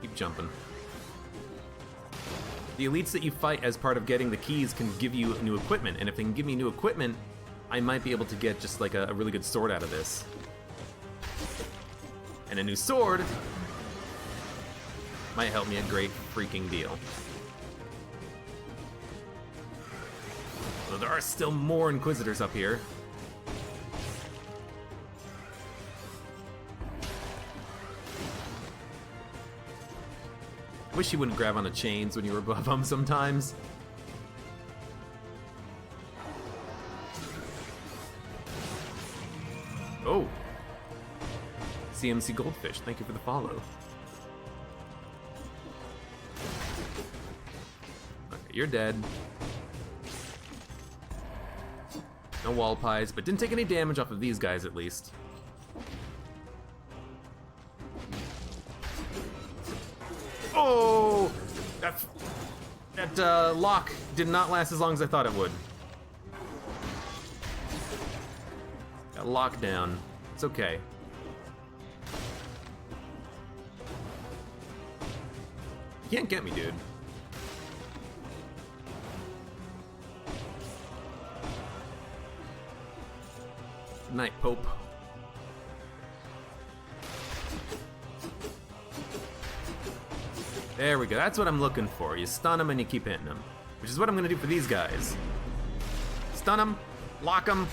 Keep jumping. The elites that you fight as part of getting the keys can give you new equipment, and if they can give me new equipment, I might be able to get just like a really good sword out of this. And a new sword might help me a great freaking deal. Although there are still more Inquisitors up here. Wish you wouldn't grab onto chains when you were above them sometimes. Oh. CMC Goldfish, thank you for the follow. Okay, you're dead. No wall pies, but didn't take any damage off of these guys at least. Oh! That lock did not last as long as I thought it would. Got locked down. It's okay. You can't get me, dude. Good night, Pope. There we go, that's what I'm looking for. You stun them and you keep hitting them. Which is what I'm gonna do for these guys. Stun them, lock them.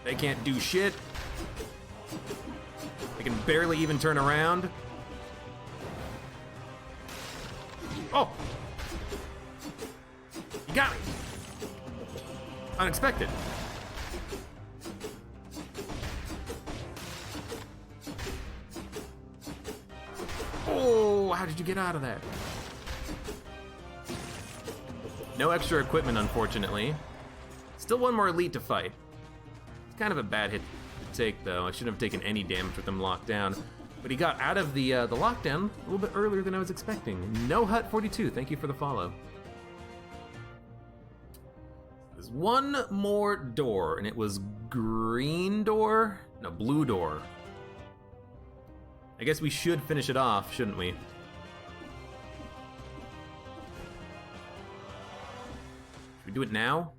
They can't do shit. They can barely even turn around. Oh! You got me! Unexpected. Oh, how did you get out of that? No extra equipment, unfortunately. Still one more elite to fight. It's kind of a bad hit to take, though. I shouldn't have taken any damage with him locked down. But he got out of the lockdown a little bit earlier than I was expecting. No Hut 42, thank you for the follow. There's one more door, and it was green door? No, blue door. I guess we should finish it off, shouldn't we? we do it now?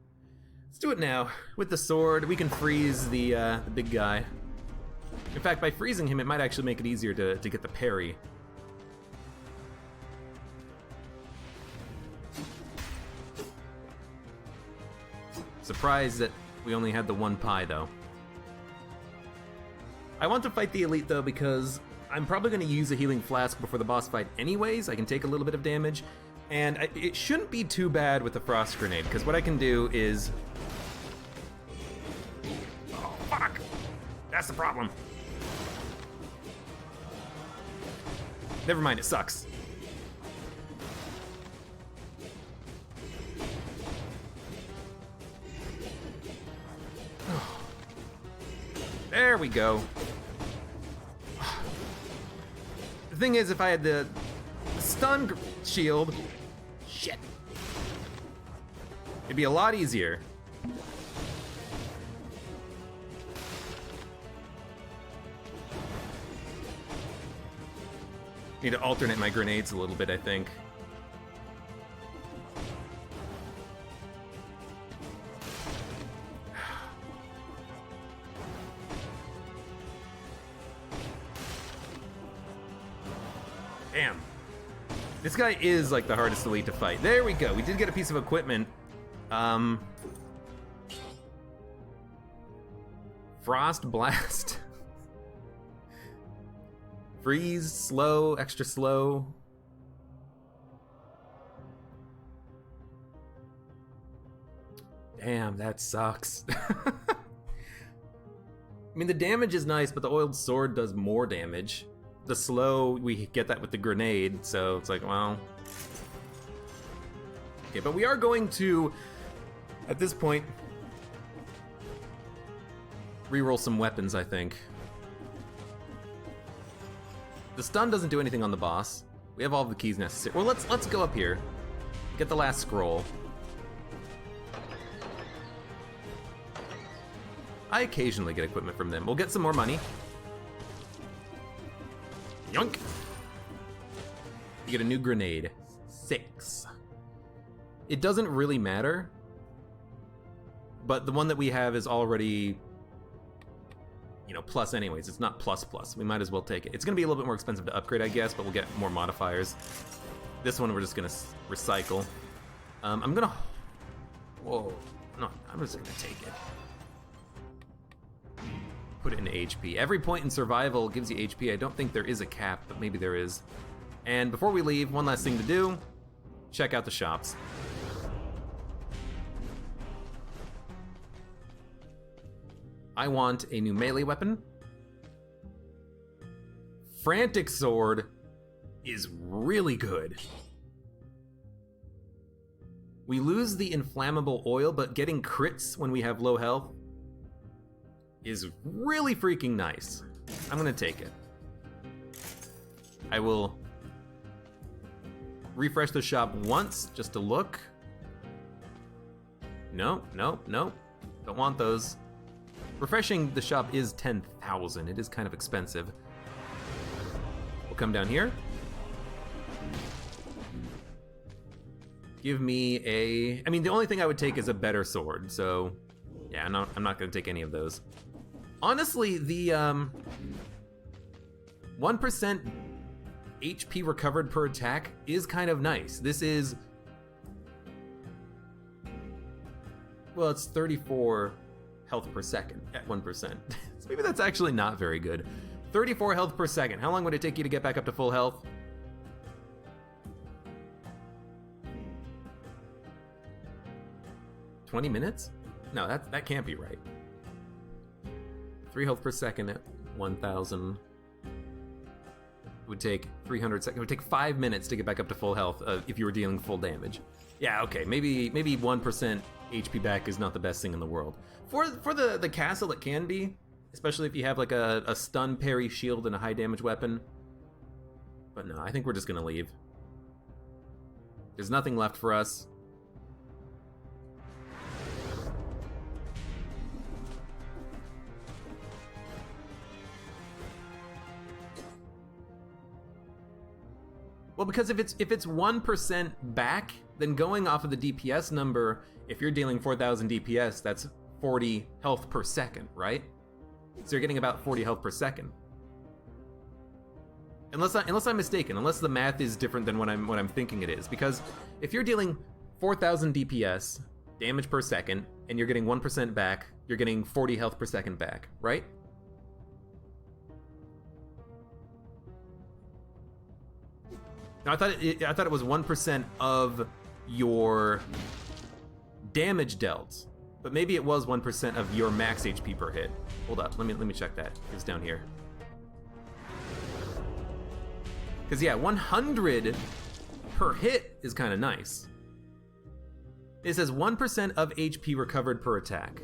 Let's do it now. With the sword, we can freeze the big guy. In fact, by freezing him, it might actually make it easier to get the parry. Surprised that we only had the one pie, though. I want to fight the elite, though, because I'm probably going to use a healing flask before the boss fight anyways. I can take a little bit of damage, and it shouldn't be too bad with the frost grenade, because what I can do is... Oh, fuck! That's the problem. Never mind, it sucks. There we go. The thing is, if I had the stun shield, shit, it'd be a lot easier. Need to alternate my grenades a little bit, I think. Damn. This guy is like the hardest elite to fight. There we go. We did get a piece of equipment. Frost Blast. Freeze, slow, extra slow. Damn, that sucks. I mean, the damage is nice, but the oiled sword does more damage. The slow, we get that with the grenade, so it's like, well... Okay, but we are going to, at this point, reroll some weapons, I think. The stun doesn't do anything on the boss. We have all the keys necessary. Well, let's go up here. Get the last scroll. I occasionally get equipment from them. We'll get some more money. Yoink! You get a new grenade. 6. It doesn't really matter, but the one that we have is already, you know, plus anyways. It's not plus plus. We might as well take it. It's gonna be a little bit more expensive to upgrade, I guess, but we'll get more modifiers. This one we're just gonna recycle. I'm gonna... Whoa. No, I'm just gonna take it. Put it in HP. Every point in survival gives you HP. I don't think there is a cap, but maybe there is. And before we leave, one last thing to do. Check out the shops. I want a new melee weapon. Frantic Sword is really good. We lose the inflammable oil, but getting crits when we have low health is really freaking nice. I'm gonna take it. I will refresh the shop once just to look. No, no, no. Don't want those. Refreshing the shop is 10,000. It is kind of expensive. We'll come down here. Give me a... I mean, the only thing I would take is a better sword, so... Yeah, I'm not gonna take any of those. Honestly, the 1% HP recovered per attack is kind of nice. This is... Well, it's 34 health per second at 1%. So maybe that's actually not very good. 34 health per second. How long would it take you to get back up to full health? $20 minutes? No, that can't be right. 3 health per second at 1,000. It would take 300 seconds. It would take 5 minutes to get back up to full health if you were dealing full damage. Yeah, okay, maybe 1% HP back is not the best thing in the world. For the castle, it can be, especially if you have like a stun, parry, shield, and a high damage weapon. But no, I think we're just gonna leave. There's nothing left for us. Well, because if it's 1% back, then going off of the DPS number, If you're dealing 4,000 DPS, that's 40 health per second, right? So you're getting about 40 health per second. Unless I'm mistaken, unless the math is different than what I'm thinking it is. Because if you're dealing 4,000 DPS, damage per second, and you're getting 1% back, you're getting 40 health per second back, right? Now, I thought it was 1% of your damage dealt, but maybe it was 1% of your max HP per hit. Hold up, let me check that. It's down here. Because yeah, 100 per hit is kind of nice. It says 1% of HP recovered per attack.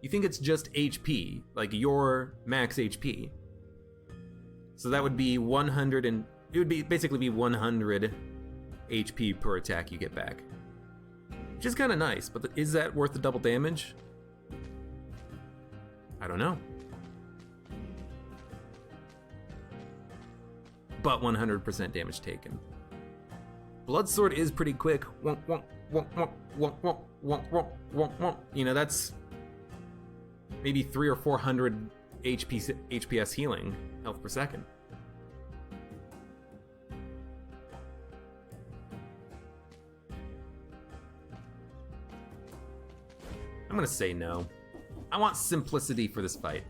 You think it's just HP, like your max HP. So that would be 100 and it would be basically be 100 HP per attack you get back. Which is kind of nice, but is that worth the double damage? I don't know. But 100% damage taken. Bloodsword is pretty quick. You know, that's maybe 300 or 400 HPS healing, health per second. I'm gonna say no. I want simplicity for this fight.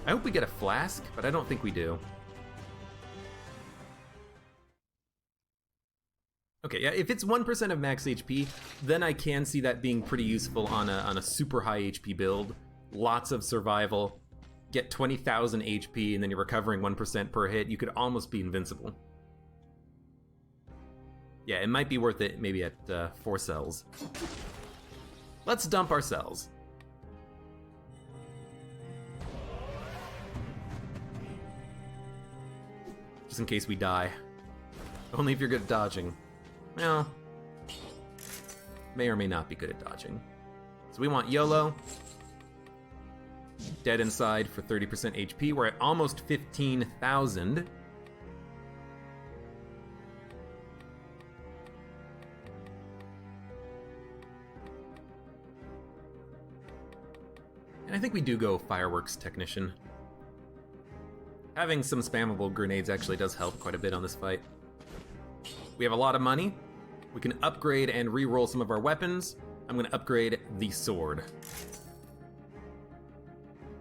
I hope we get a flask, but I don't think we do. Okay, yeah, if it's 1% of max HP, then I can see that being pretty useful on a super high HP build. Lots of survival, get 20,000 HP, and then you're recovering 1% per hit. You could almost be invincible. Yeah, it might be worth it maybe at 4 cells. Let's dump our cells. Just in case we die. Only if you're good at dodging. Well, may or may not be good at dodging. So we want YOLO. Dead inside for 30% HP. We're at almost 15,000. And I think we do go Fireworks Technician. Having some spammable grenades actually does help quite a bit on this fight. We have a lot of money. We can upgrade and re-roll some of our weapons. I'm gonna upgrade the sword.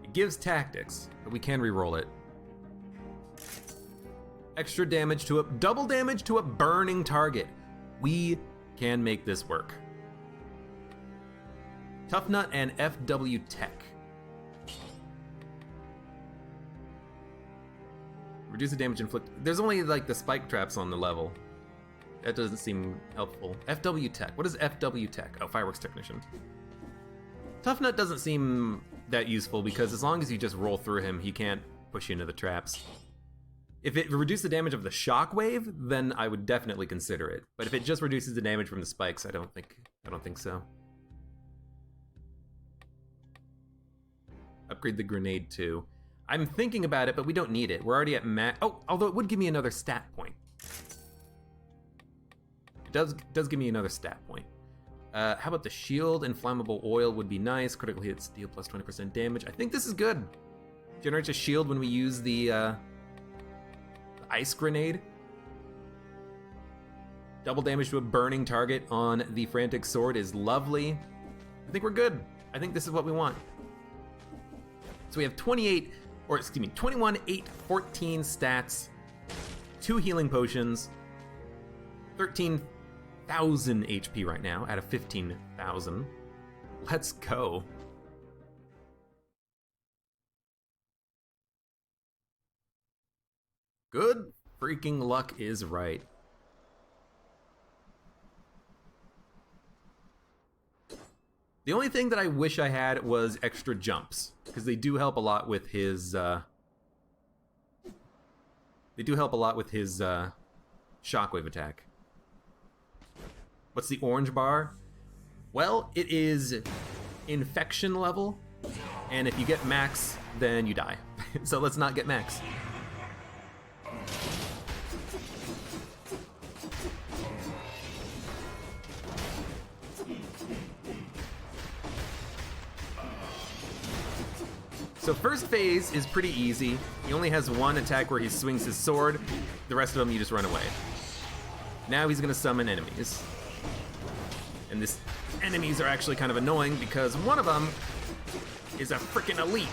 It gives tactics, but we can re-roll it. Extra damage to double damage to a burning target. We can make this work. Tough Nut and FW Tech. Reduce the damage inflicted. There's only like the spike traps on the level. That doesn't seem helpful. FW Tech. What is FW Tech? Oh, Fireworks Technician. Tough Nut doesn't seem that useful because as long as you just roll through him, he can't push you into the traps. If it reduced the damage of the shockwave, then I would definitely consider it. But if it just reduces the damage from the spikes, I don't think so. Upgrade the grenade too. I'm thinking about it, but we don't need it. We're already at max. Oh, although it would give me another stat point. It does give me another stat point. How about the shield? Inflammable oil would be nice. Critical hit steel plus 20% damage. I think this is good. Generates a shield when we use the ice grenade. Double damage to a burning target on the frantic sword is lovely. I think we're good. I think this is what we want. So we have 21, 8, 14 stats, 2 healing potions, 13,000 HP right now out of 15,000. Let's go. Good freaking luck is right. The only thing that I wish I had was extra jumps, because they do help a lot with his shockwave attack. What's the orange bar? Well, it is infection level, and if you get max, then you die. So let's not get max. So first phase is pretty easy. He only has one attack where he swings his sword. The rest of them, you just run away. Now he's gonna summon enemies. And this enemies are actually kind of annoying because one of them is a freaking elite.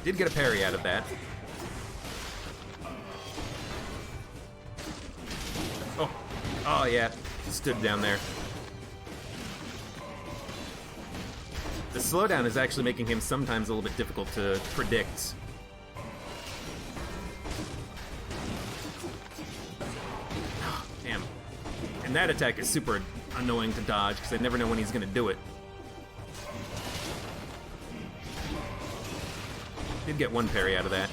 Did get a parry out of that. Oh yeah, stood down there. The slowdown is actually making him sometimes a little bit difficult to predict. Oh, damn. And that attack is super annoying to dodge because I never know when he's gonna do it. Did get one parry out of that.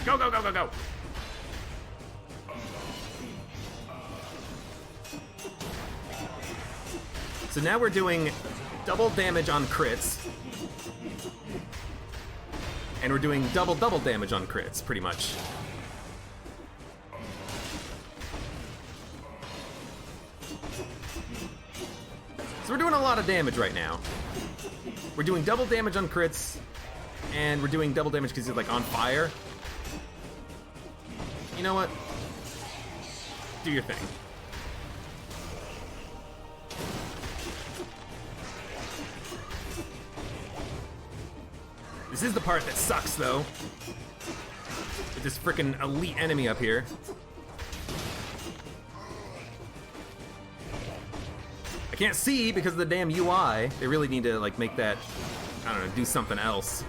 Go, go, go, go, go! So now we're doing double damage on crits. And we're doing double damage on crits, pretty much. So we're doing a lot of damage right now. We're doing double damage on crits, and we're doing double damage because he's like on fire. You know what? Do your thing. This is the part that sucks, though. With this frickin' elite enemy up here. I can't see because of the damn UI. They really need to, like, make that, I don't know, do something else.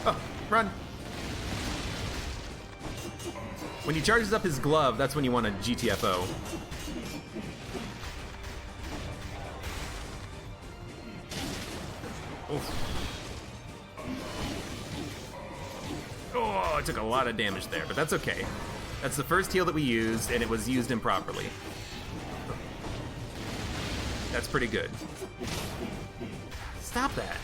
Oh, run. When he charges up his glove, that's when you want a GTFO. Oh, I took a lot of damage there, but that's okay. That's the first heal that we used, and it was used improperly. That's pretty good. Stop that.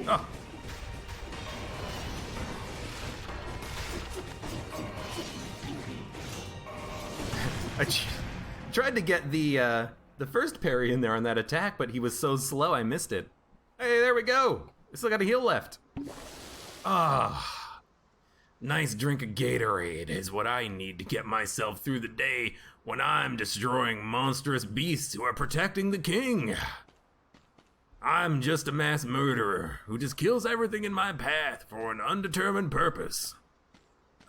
Oh. I tried to get the first parry in there on that attack, but he was so slow I missed it. Hey, there we go. I still got a heal left. Ah, nice drink of Gatorade is what I need to get myself through the day when I'm destroying monstrous beasts who are protecting the king. I'm just a mass murderer who just kills everything in my path for an undetermined purpose.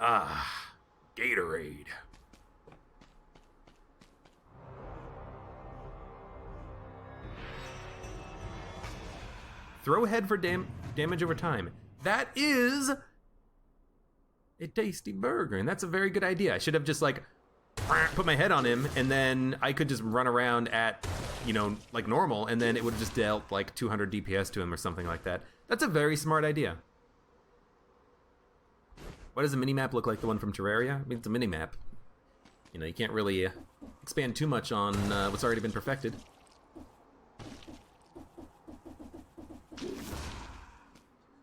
Ah, Gatorade. Throw head for damage over time. That is a tasty burger, and that's a very good idea. I should have just like put my head on him, and then I could just run around at, you know, like normal, and then it would have just dealt like 200 DPS to him or something like that. That's a very smart idea. What does a minimap look like, the one from Terraria? I mean, it's a minimap. You know, you can't really expand too much on what's already been perfected.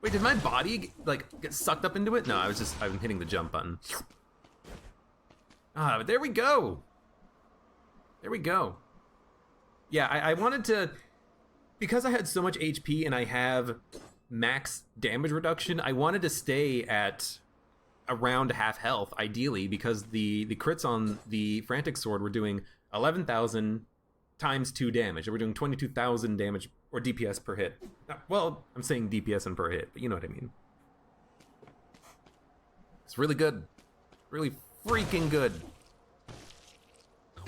Wait, did my body like get sucked up into it? No, I'm hitting the jump button. Ah, but there we go. There we go. Yeah, I wanted to, because I had so much HP and I have max damage reduction, I wanted to stay at around half health, ideally, because the crits on the Frantic Sword were doing 11,000 times 2 damage. They were doing 22,000 damage, or DPS per hit. Well, I'm saying DPS and per hit, but you know what I mean. It's really good. Really freaking good.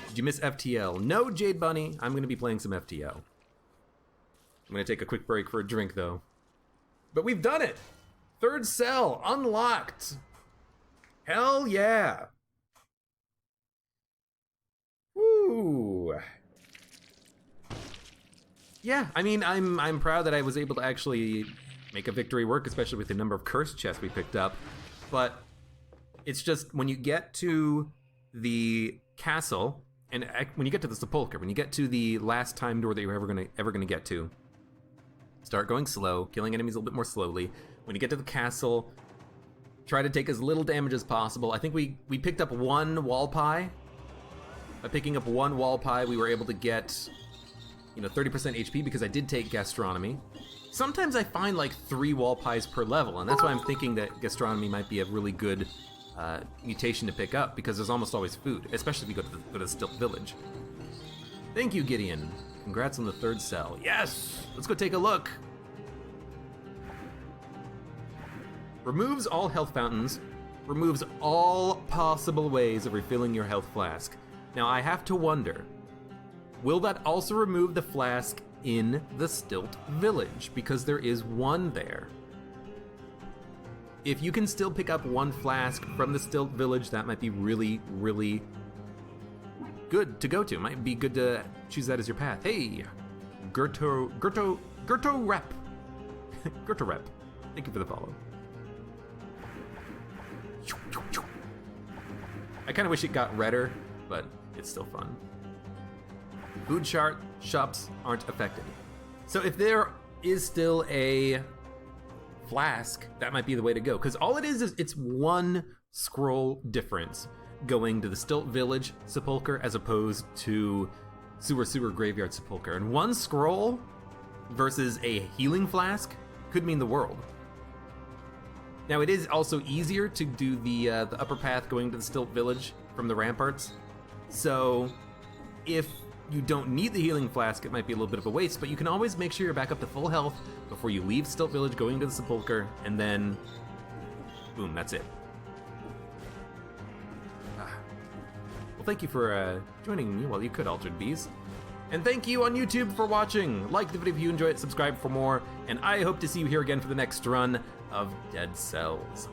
Did you miss FTL? No, Jade Bunny. I'm going to be playing some FTL. I'm going to take a quick break for a drink, though. But we've done it! Third cell unlocked! Hell yeah! go! Yeah, I mean, I'm proud that I was able to actually make a victory work, especially with the number of cursed chests we picked up. But it's just when you get to the castle, and when you get to the sepulcher, when you get to the last time door that you're ever gonna get to, start going slow, killing enemies a little bit more slowly. When you get to the castle, try to take as little damage as possible. I think we picked up one wall pie. By picking up one wall pie, we were able to get, 30% HP because I did take gastronomy. Sometimes I find like 3 wall pies per level, and that's why I'm thinking that gastronomy might be a really good mutation to pick up, because there's almost always food, especially if you go to the Stilt Village. Thank you, Gideon. Congrats on the 3rd cell. Yes! Let's go take a look. Removes all health fountains. Removes all possible ways of refilling your health flask. Now I have to wonder, will that also remove the flask in the Stilt Village? Because there is one there. If you can still pick up one flask from the Stilt Village, that might be really, really good to go to. Might be good to choose that as your path. Hey, Gerto Rep. Gerto Rep. Thank you for the follow. I kind of wish it got redder, but it's still fun. Food shops aren't affected. So if there is still a flask, that might be the way to go. Because all it is it's one scroll difference going to the Stilt Village Sepulcher as opposed to Sewer Graveyard Sepulcher. And one scroll versus a healing flask could mean the world. Now it is also easier to do the upper path going to the Stilt Village from the ramparts. So if you don't need the healing flask, it might be a little bit of a waste, but you can always make sure you're back up to full health before you leave Stilt Village going to the Sepulcher, and then boom, that's it. Well, thank you for joining me while you could, Altered Bees. And thank you on YouTube for watching. Like the video if you enjoyed it, subscribe for more, and I hope to see you here again for the next run of Dead Cells.